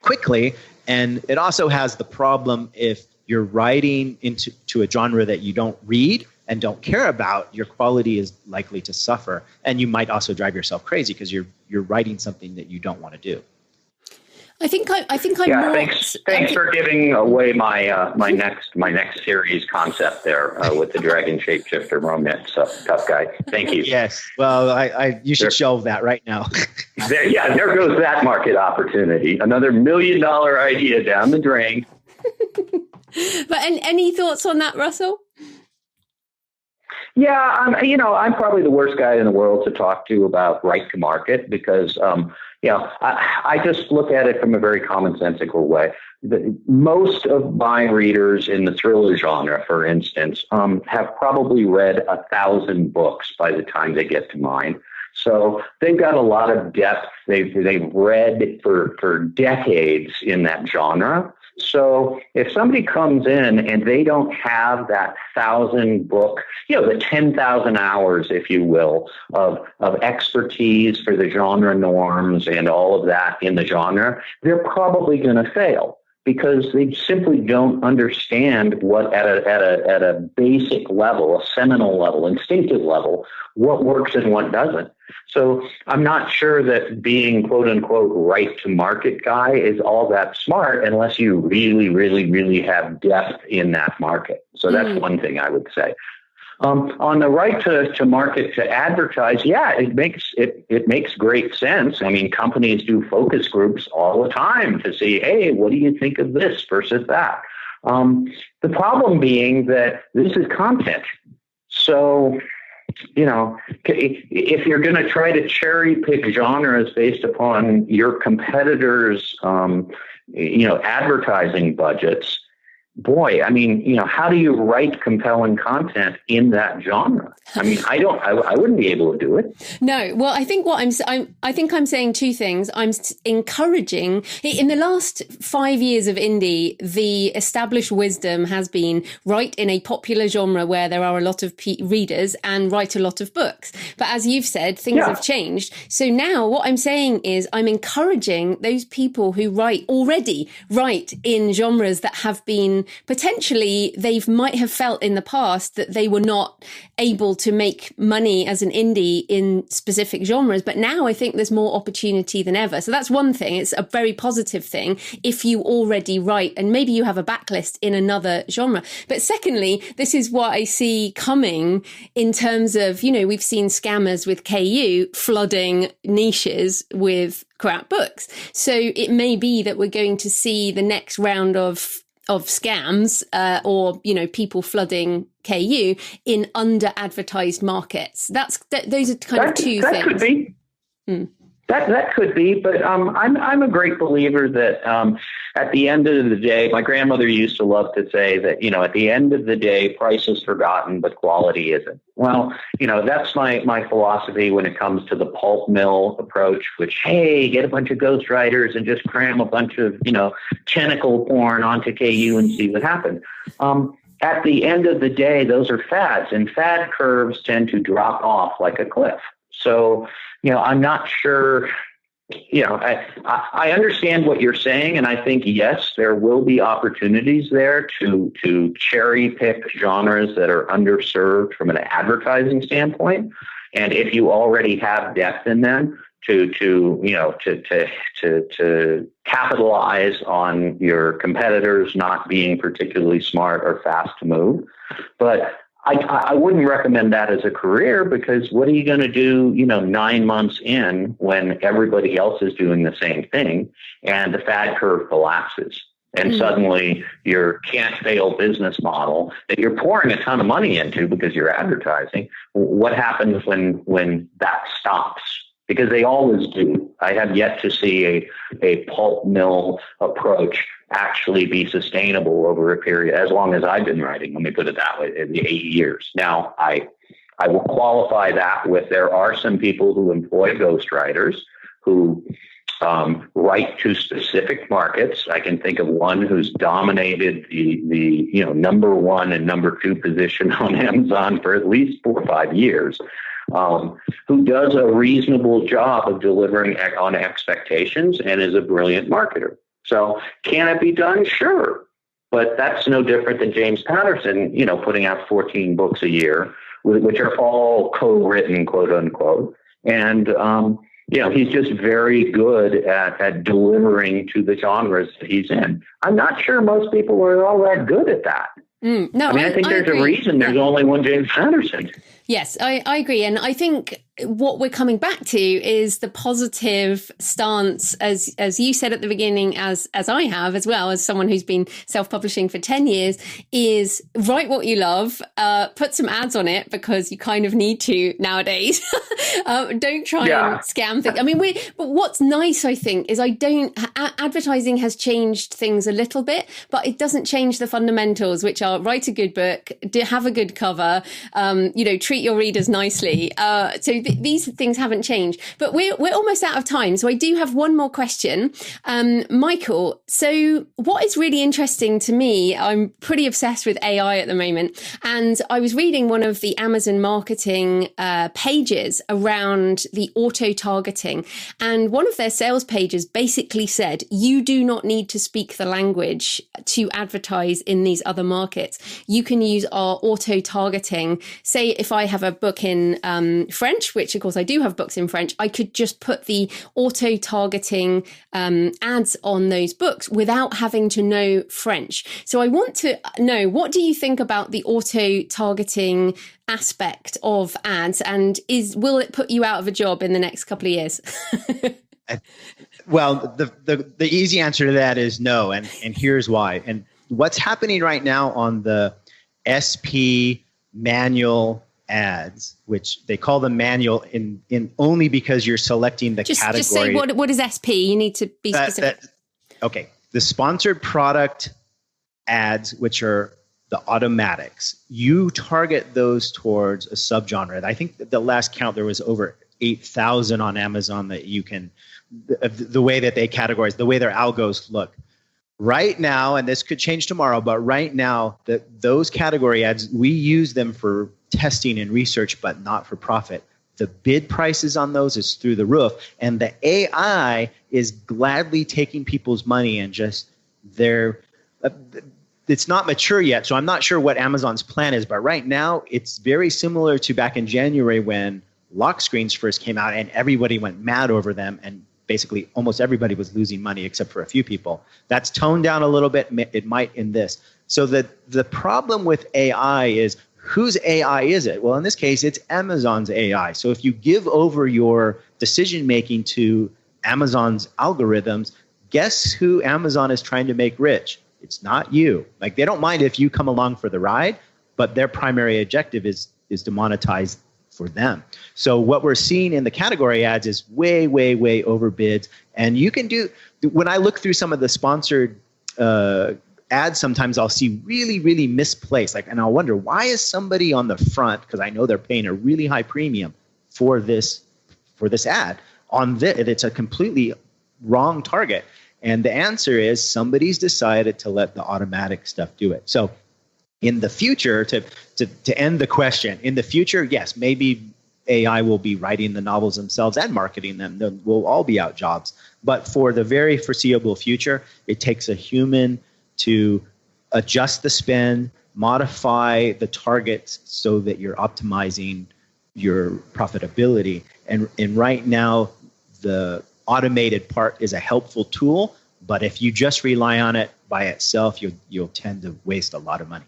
quickly. And it also has the problem, if you're writing into a genre that you don't read and don't care about, your quality is likely to suffer. And you might also drive yourself crazy because you're writing something that you don't want to do. I think I'm yeah, more. Thanks for giving away my my next series concept there with the dragon shapeshifter romance tough guy. Thank you. Yes. Well, you should shelve that right now. there goes that market opportunity. Another $1 million idea down the drain. But any thoughts on that, Russell? Yeah, I'm probably the worst guy in the world to talk to about right to market because, I just look at it from a very commonsensical way. Most of my readers in the thriller genre, for instance, have probably read 1,000 books by the time they get to mine. So they've got a lot of depth. They've read for decades in that genre. So if somebody comes in and they don't have that 1,000 book, the 10,000 hours, if you will, of expertise for the genre norms and all of that in the genre, they're probably going to fail because they simply don't understand what at a basic level, a seminal level, instinctive level, what works and what doesn't. So I'm not sure that being quote unquote right to market guy is all that smart unless you really, really, really have depth in that market. So that's one thing I would say. On the right to market to advertise, yeah, it makes great sense. I mean, companies do focus groups all the time to see, hey, what do you think of this versus that? The problem being that this is content. So, if you're going to try to cherry pick genres based upon your competitors' advertising budgets, boy, I mean, how do you write compelling content in that genre? I mean, I wouldn't be able to do it. No. Well, I think I'm saying two things. I'm encouraging, in the last 5 years of indie, the established wisdom has been write in a popular genre where there are a lot of readers and write a lot of books. But as you've said, things have changed. So now what I'm saying is I'm encouraging those people who write in genres that have been potentially might have felt in the past that they were not able to make money as an indie in specific genres. But now I think there's more opportunity than ever. So that's one thing. It's a very positive thing if you already write and maybe you have a backlist in another genre. But secondly, this is what I see coming in terms of, we've seen scammers with KU flooding niches with crap books. So it may be that we're going to see the next round of scams or people flooding KU in under advertised markets. Those are kind of two things. That could be. That could be, but I'm a great believer that at the end of the day, my grandmother used to love to say that, at the end of the day, price is forgotten, but quality isn't. Well, that's my philosophy when it comes to the pulp mill approach, which, hey, get a bunch of ghostwriters and just cram a bunch of, tentacle porn onto KU and see what happens. At the end of the day, those are fads, and fad curves tend to drop off like a cliff. So, I'm not sure, I understand what you're saying. And I think, yes, there will be opportunities there to cherry pick genres that are underserved from an advertising standpoint. And if you already have depth in them, to capitalize on your competitors not being particularly smart or fast to move. But I wouldn't recommend that as a career, because what are you going to do, 9 months in when everybody else is doing the same thing and the fad curve collapses? and suddenly your can't fail business model that you're pouring a ton of money into because you're advertising. What happens when that stops? Because they always do. I have yet to see a pulp mill approach actually be sustainable over a period as long as I've been writing. Let me put it that way, in the 8 years. Now, I will qualify that with there are some people who employ ghostwriters who write to specific markets. I can think of one who's dominated the number one and number two position on Amazon for at least 4 or 5 years, who does a reasonable job of delivering on expectations and is a brilliant marketer. So can it be done? Sure. But that's no different than James Patterson, putting out 14 books a year, which are all co-written, quote unquote. And, he's just very good at delivering to the genres that he's in. I'm not sure most people are all that good at that. No, I think there's a reason there's only one James Patterson. Yes, I agree. And I think what we're coming back to is the positive stance, as you said at the beginning, as I have as well, as someone who's been self-publishing for 10 years, is write what you love, put some ads on it because you kind of need to nowadays. Don't try and scam things. I mean, but what's nice, I think, is advertising has changed things a little bit, but it doesn't change the fundamentals, which are write a good book, have a good cover, treat your readers nicely. So these things haven't changed, but we're almost out of time. So I do have one more question. Michael, so what is really interesting to me, I'm pretty obsessed with AI at the moment. And I was reading one of the Amazon marketing pages around the auto targeting. And one of their sales pages basically said, you do not need to speak the language to advertise in these other markets. You can use our auto targeting. Say if I have a book in French, which of course I do have books in French, I could just put the auto targeting ads on those books without having to know French. So I want to know, what do you think about the auto targeting aspect of ads, and will it put you out of a job in the next couple of years? Well, the easy answer to that is no, and here's why. And what's happening right now on the SP manual ads, which they call them manual in only because you're selecting the category. Just say what is SP? You need to be specific. Okay. The sponsored product ads, which are the automatics, you target those towards a subgenre. I think the last count, there was over 8,000 on Amazon that you can, the way that they categorize, the way their algos look. Right now, and this could change tomorrow, but right now, those category ads, we use them for testing and research, but not for profit. The bid prices on those is through the roof, and the AI is gladly taking people's money and just it's not mature yet, so I'm not sure what Amazon's plan is, but right now, it's very similar to back in January when lock screens first came out and everybody went mad over them, and basically almost everybody was losing money except for a few people. That's toned down a little bit. It might in this. So the problem with AI is, whose AI is it? Well, in this case, it's Amazon's AI. So if you give over your decision-making to Amazon's algorithms, guess who Amazon is trying to make rich? It's not you. Like, they don't mind if you come along for the ride, but their primary objective is to monetize for them. So what we're seeing in the category ads is way, way, way overbids. And you can when I look through some of the sponsored ads, sometimes I'll see really, really misplaced. And I'll wonder, why is somebody on the front, because I know they're paying a really high premium for this ad, it's a completely wrong target. And the answer is somebody's decided to let the automatic stuff do it. So in the future, to end the question, in the future, yes, maybe AI will be writing the novels themselves and marketing them. We'll all be out jobs. But for the very foreseeable future, it takes a human to adjust the spend, modify the targets so that you're optimizing your profitability. And right now, the automated part is a helpful tool, but if you just rely on it by itself, you'll tend to waste a lot of money.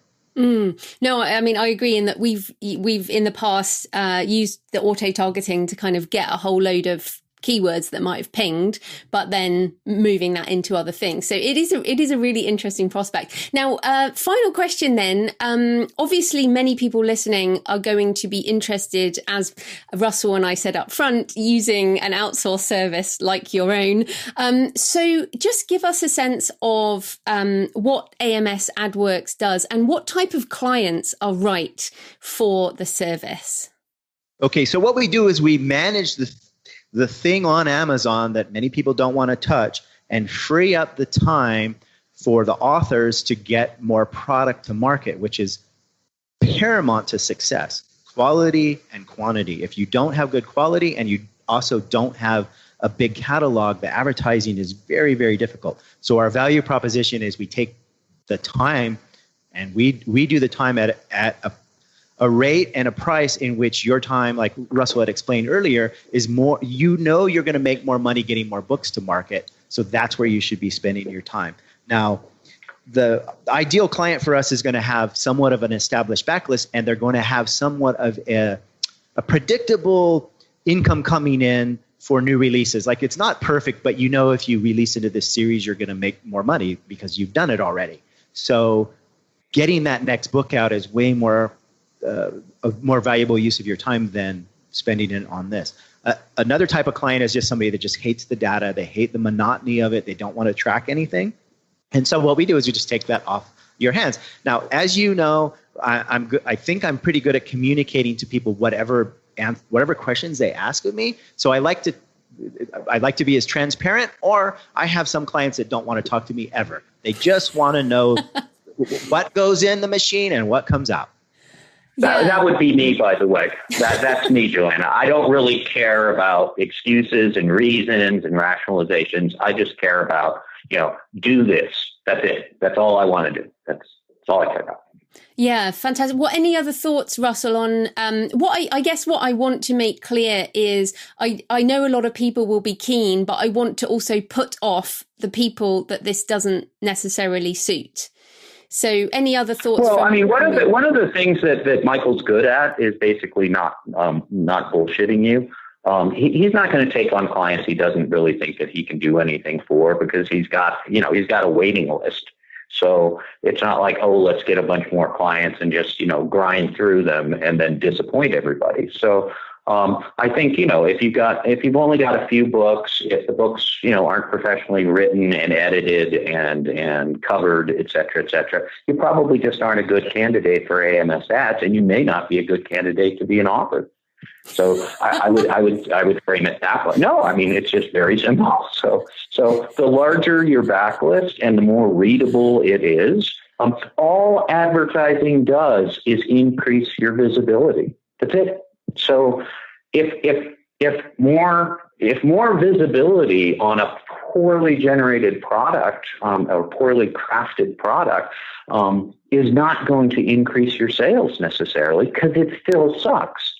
No, I mean, I agree in that we've in the past used the auto targeting to kind of get a whole load of keywords that might have pinged, but then moving that into other things. So it is a really interesting prospect. Now, final question then. Obviously, many people listening are going to be interested, as Russell and I said up front, using an outsourced service like your own. So just give us a sense of what AMS AdWorks does and what type of clients are right for the service. Okay, so what we do is we manage the thing on Amazon that many people don't want to touch and free up the time for the authors to get more product to market, which is paramount to success, quality and quantity. If you don't have good quality and you also don't have a big catalog, the advertising is very, very difficult. So our value proposition is we take the time and we do the time at a rate and a price in which your time, like Russell had explained earlier, is more, you're going to make more money getting more books to market. So that's where you should be spending your time. Now, the ideal client for us is going to have somewhat of an established backlist, and they're going to have somewhat of a predictable income coming in for new releases. Like, it's not perfect, but you know if you release into this series, you're going to make more money because you've done it already. So getting that next book out is way more a more valuable use of your time than spending it on this. Another type of client is just somebody that just hates the data. They hate the monotony of it. They don't want to track anything. And so what we do is we just take that off your hands. Now, as you know, I think I'm pretty good at communicating to people whatever questions they ask of me. So I like to be as transparent, or I have some clients that don't want to talk to me ever. They just want to know what goes in the machine and what comes out. That would be me, by the way. That's me, Joanna. I don't really care about excuses and reasons and rationalizations. I just care about, do this. That's it. That's all I want to do. That's all I care about. Yeah, fantastic. What any other thoughts, Russell, on what I want to make clear is I know a lot of people will be keen, but I want to also put off the people that this doesn't necessarily suit. So any other thoughts? Well, I mean, one of the things that Michael's good at is basically not bullshitting you. He's not going to take on clients he doesn't really think that he can do anything for, because he's got a waiting list. So it's not like, oh, let's get a bunch more clients and just, grind through them and then disappoint everybody. So I think, if you've only got a few books, if the books, aren't professionally written and edited and covered, et cetera, you probably just aren't a good candidate for AMS ads, and you may not be a good candidate to be an author. So I would frame it that way. No, I mean, it's just very simple. So the larger your backlist and the more readable it is, all advertising does is increase your visibility. That's it. So if more visibility on a poorly generated product or poorly crafted product is not going to increase your sales necessarily, because it still sucks.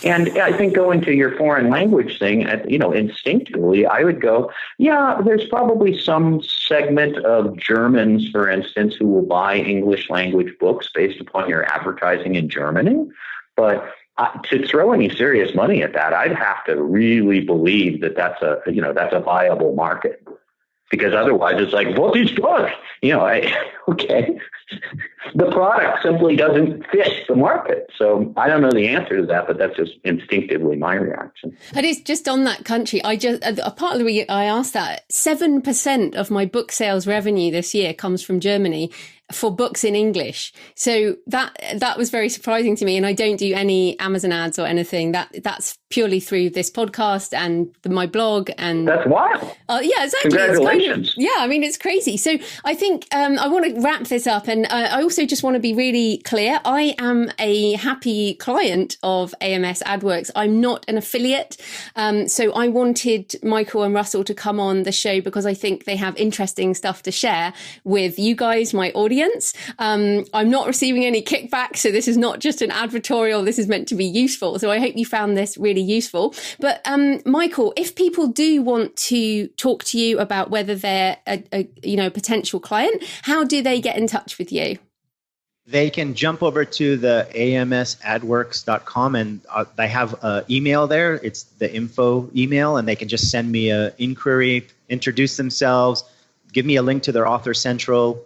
And I think going to your foreign language thing, instinctively, I would go, yeah, there's probably some segment of Germans, for instance, who will buy English language books based upon your advertising in Germany. But to throw any serious money at that, I'd have to really believe that that's a viable market. Because otherwise it's like, what is good? Okay. The product simply doesn't fit the market. So I don't know the answer to that, but that's just instinctively my reaction. It is just on that country. A part of the reason I asked that, 7% of my book sales revenue this year comes from Germany for books in English. So that was very surprising to me. And I don't do any Amazon ads or anything. That's purely through this podcast and my blog. And that's wild. Yeah, exactly. Congratulations. It's crazy. So I think I want to wrap this up. And I also just want to be really clear. I am a happy client of AMS AdWorks. I'm not an affiliate. So I wanted Michael and Russell to come on the show because I think they have interesting stuff to share with you guys, my audience. I'm not receiving any kickback, so this is not just an advertorial. This is meant to be useful. So I hope you found this really useful. But Michael, if people do want to talk to you about whether they're a potential client, how do they get in touch with you? They can jump over to the amsadworks.com and they have an email there. It's the info email, and they can just send me an inquiry, introduce themselves, give me a link to their Author Central,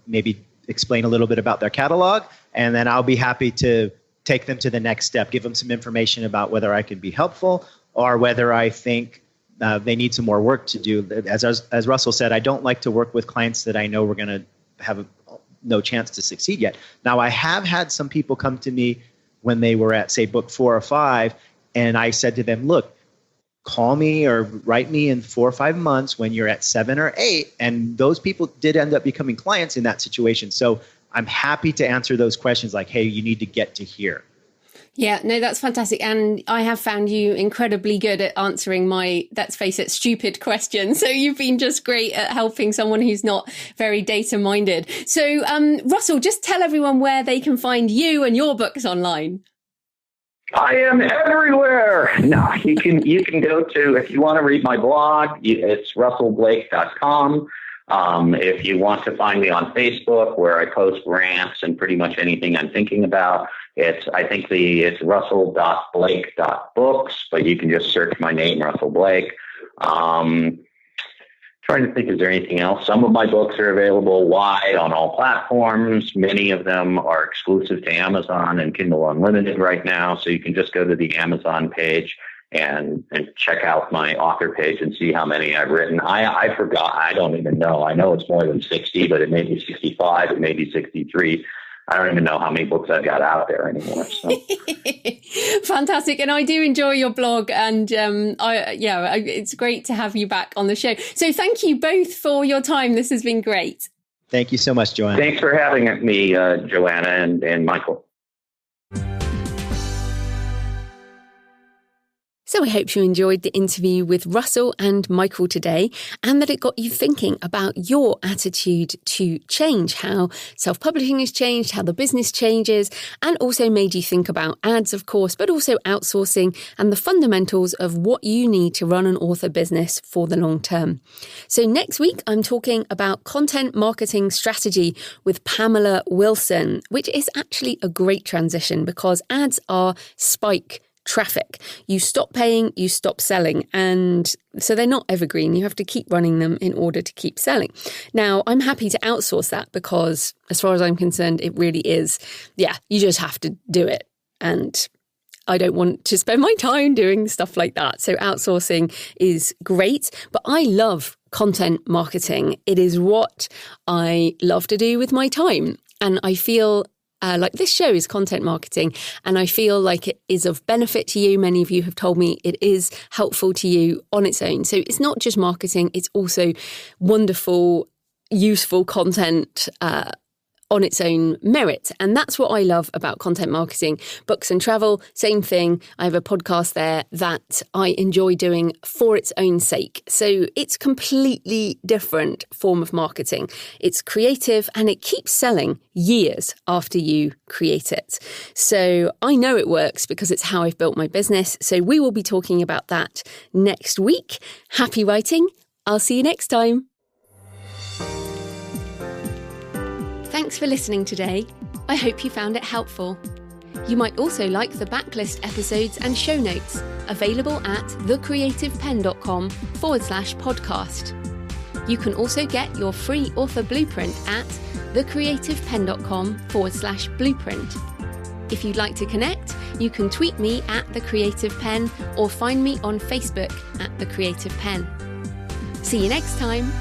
maybe explain a little bit about their catalog, and then I'll be happy to take them to the next step, give them some information about whether I can be helpful or whether I think they need some more work to do. As Russell said, I don't like to work with clients that I know we're going to have no chance to succeed yet. Now, I have had some people come to me when they were at, say, book 4 or 5, and I said to them, look, call me or write me in 4 or 5 months when you're at 7 or 8. And those people did end up becoming clients in that situation. So I'm happy to answer those questions like, hey, you need to get to here. Yeah, no, that's fantastic. And I have found you incredibly good at answering my, let's face it, stupid questions. So you've been just great at helping someone who's not very data minded. So Russell, just tell everyone where they can find you and your books online. I am everywhere. No, you can go to, if you want to read my blog, it's russellblake.com. If you want to find me on Facebook, where I post rants and pretty much anything I'm thinking about, it's russell.blake.books, but you can just search my name, Russell Blake. Trying to think, is there anything else? Some of my books are available wide on all platforms. Many of them are exclusive to Amazon and Kindle Unlimited right now. So you can just go to the Amazon page and check out my author page and see how many I've written. I forgot. I don't even know. I know it's more than 60, but it may be 65. It may be 63. I don't even know how many books I've got out there anymore. So. Fantastic. And I do enjoy your blog, and it's great to have you back on the show. So thank you both for your time. This has been great. Thank you so much, Joanna. Thanks for having me, Joanna and Michael. So I hope you enjoyed the interview with Russell and Michael today, and that it got you thinking about your attitude to change, how self-publishing has changed, how the business changes, and also made you think about ads, of course, but also outsourcing and the fundamentals of what you need to run an author business for the long term. So next week, I'm talking about content marketing strategy with Pamela Wilson, which is actually a great transition because ads are spike traffic. You stop paying, you stop selling. And so they're not evergreen. You have to keep running them in order to keep selling. Now, I'm happy to outsource that because as far as I'm concerned, it really is, you just have to do it. And I don't want to spend my time doing stuff like that. So outsourcing is great, but I love content marketing. It is what I love to do with my time. And I feel like this show is content marketing, and I feel like it is of benefit to you. Many of you have told me it is helpful to you on its own. So it's not just marketing, it's also wonderful, useful content on its own merit. And that's what I love about content marketing. Books and travel, same thing. I have a podcast there that I enjoy doing for its own sake. So it's completely different form of marketing. It's creative and it keeps selling years after you create it. So I know it works because it's how I've built my business. So we will be talking about that next week. Happy writing. I'll see you next time. Thanks for listening today. I hope you found it helpful. You might also like the backlist episodes and show notes available at thecreativepen.com/podcast. You can also get your free author blueprint at thecreativepen.com/blueprint. If you'd like to connect, you can tweet me at The Creative Pen or find me on Facebook at The Creative Pen. See you next time.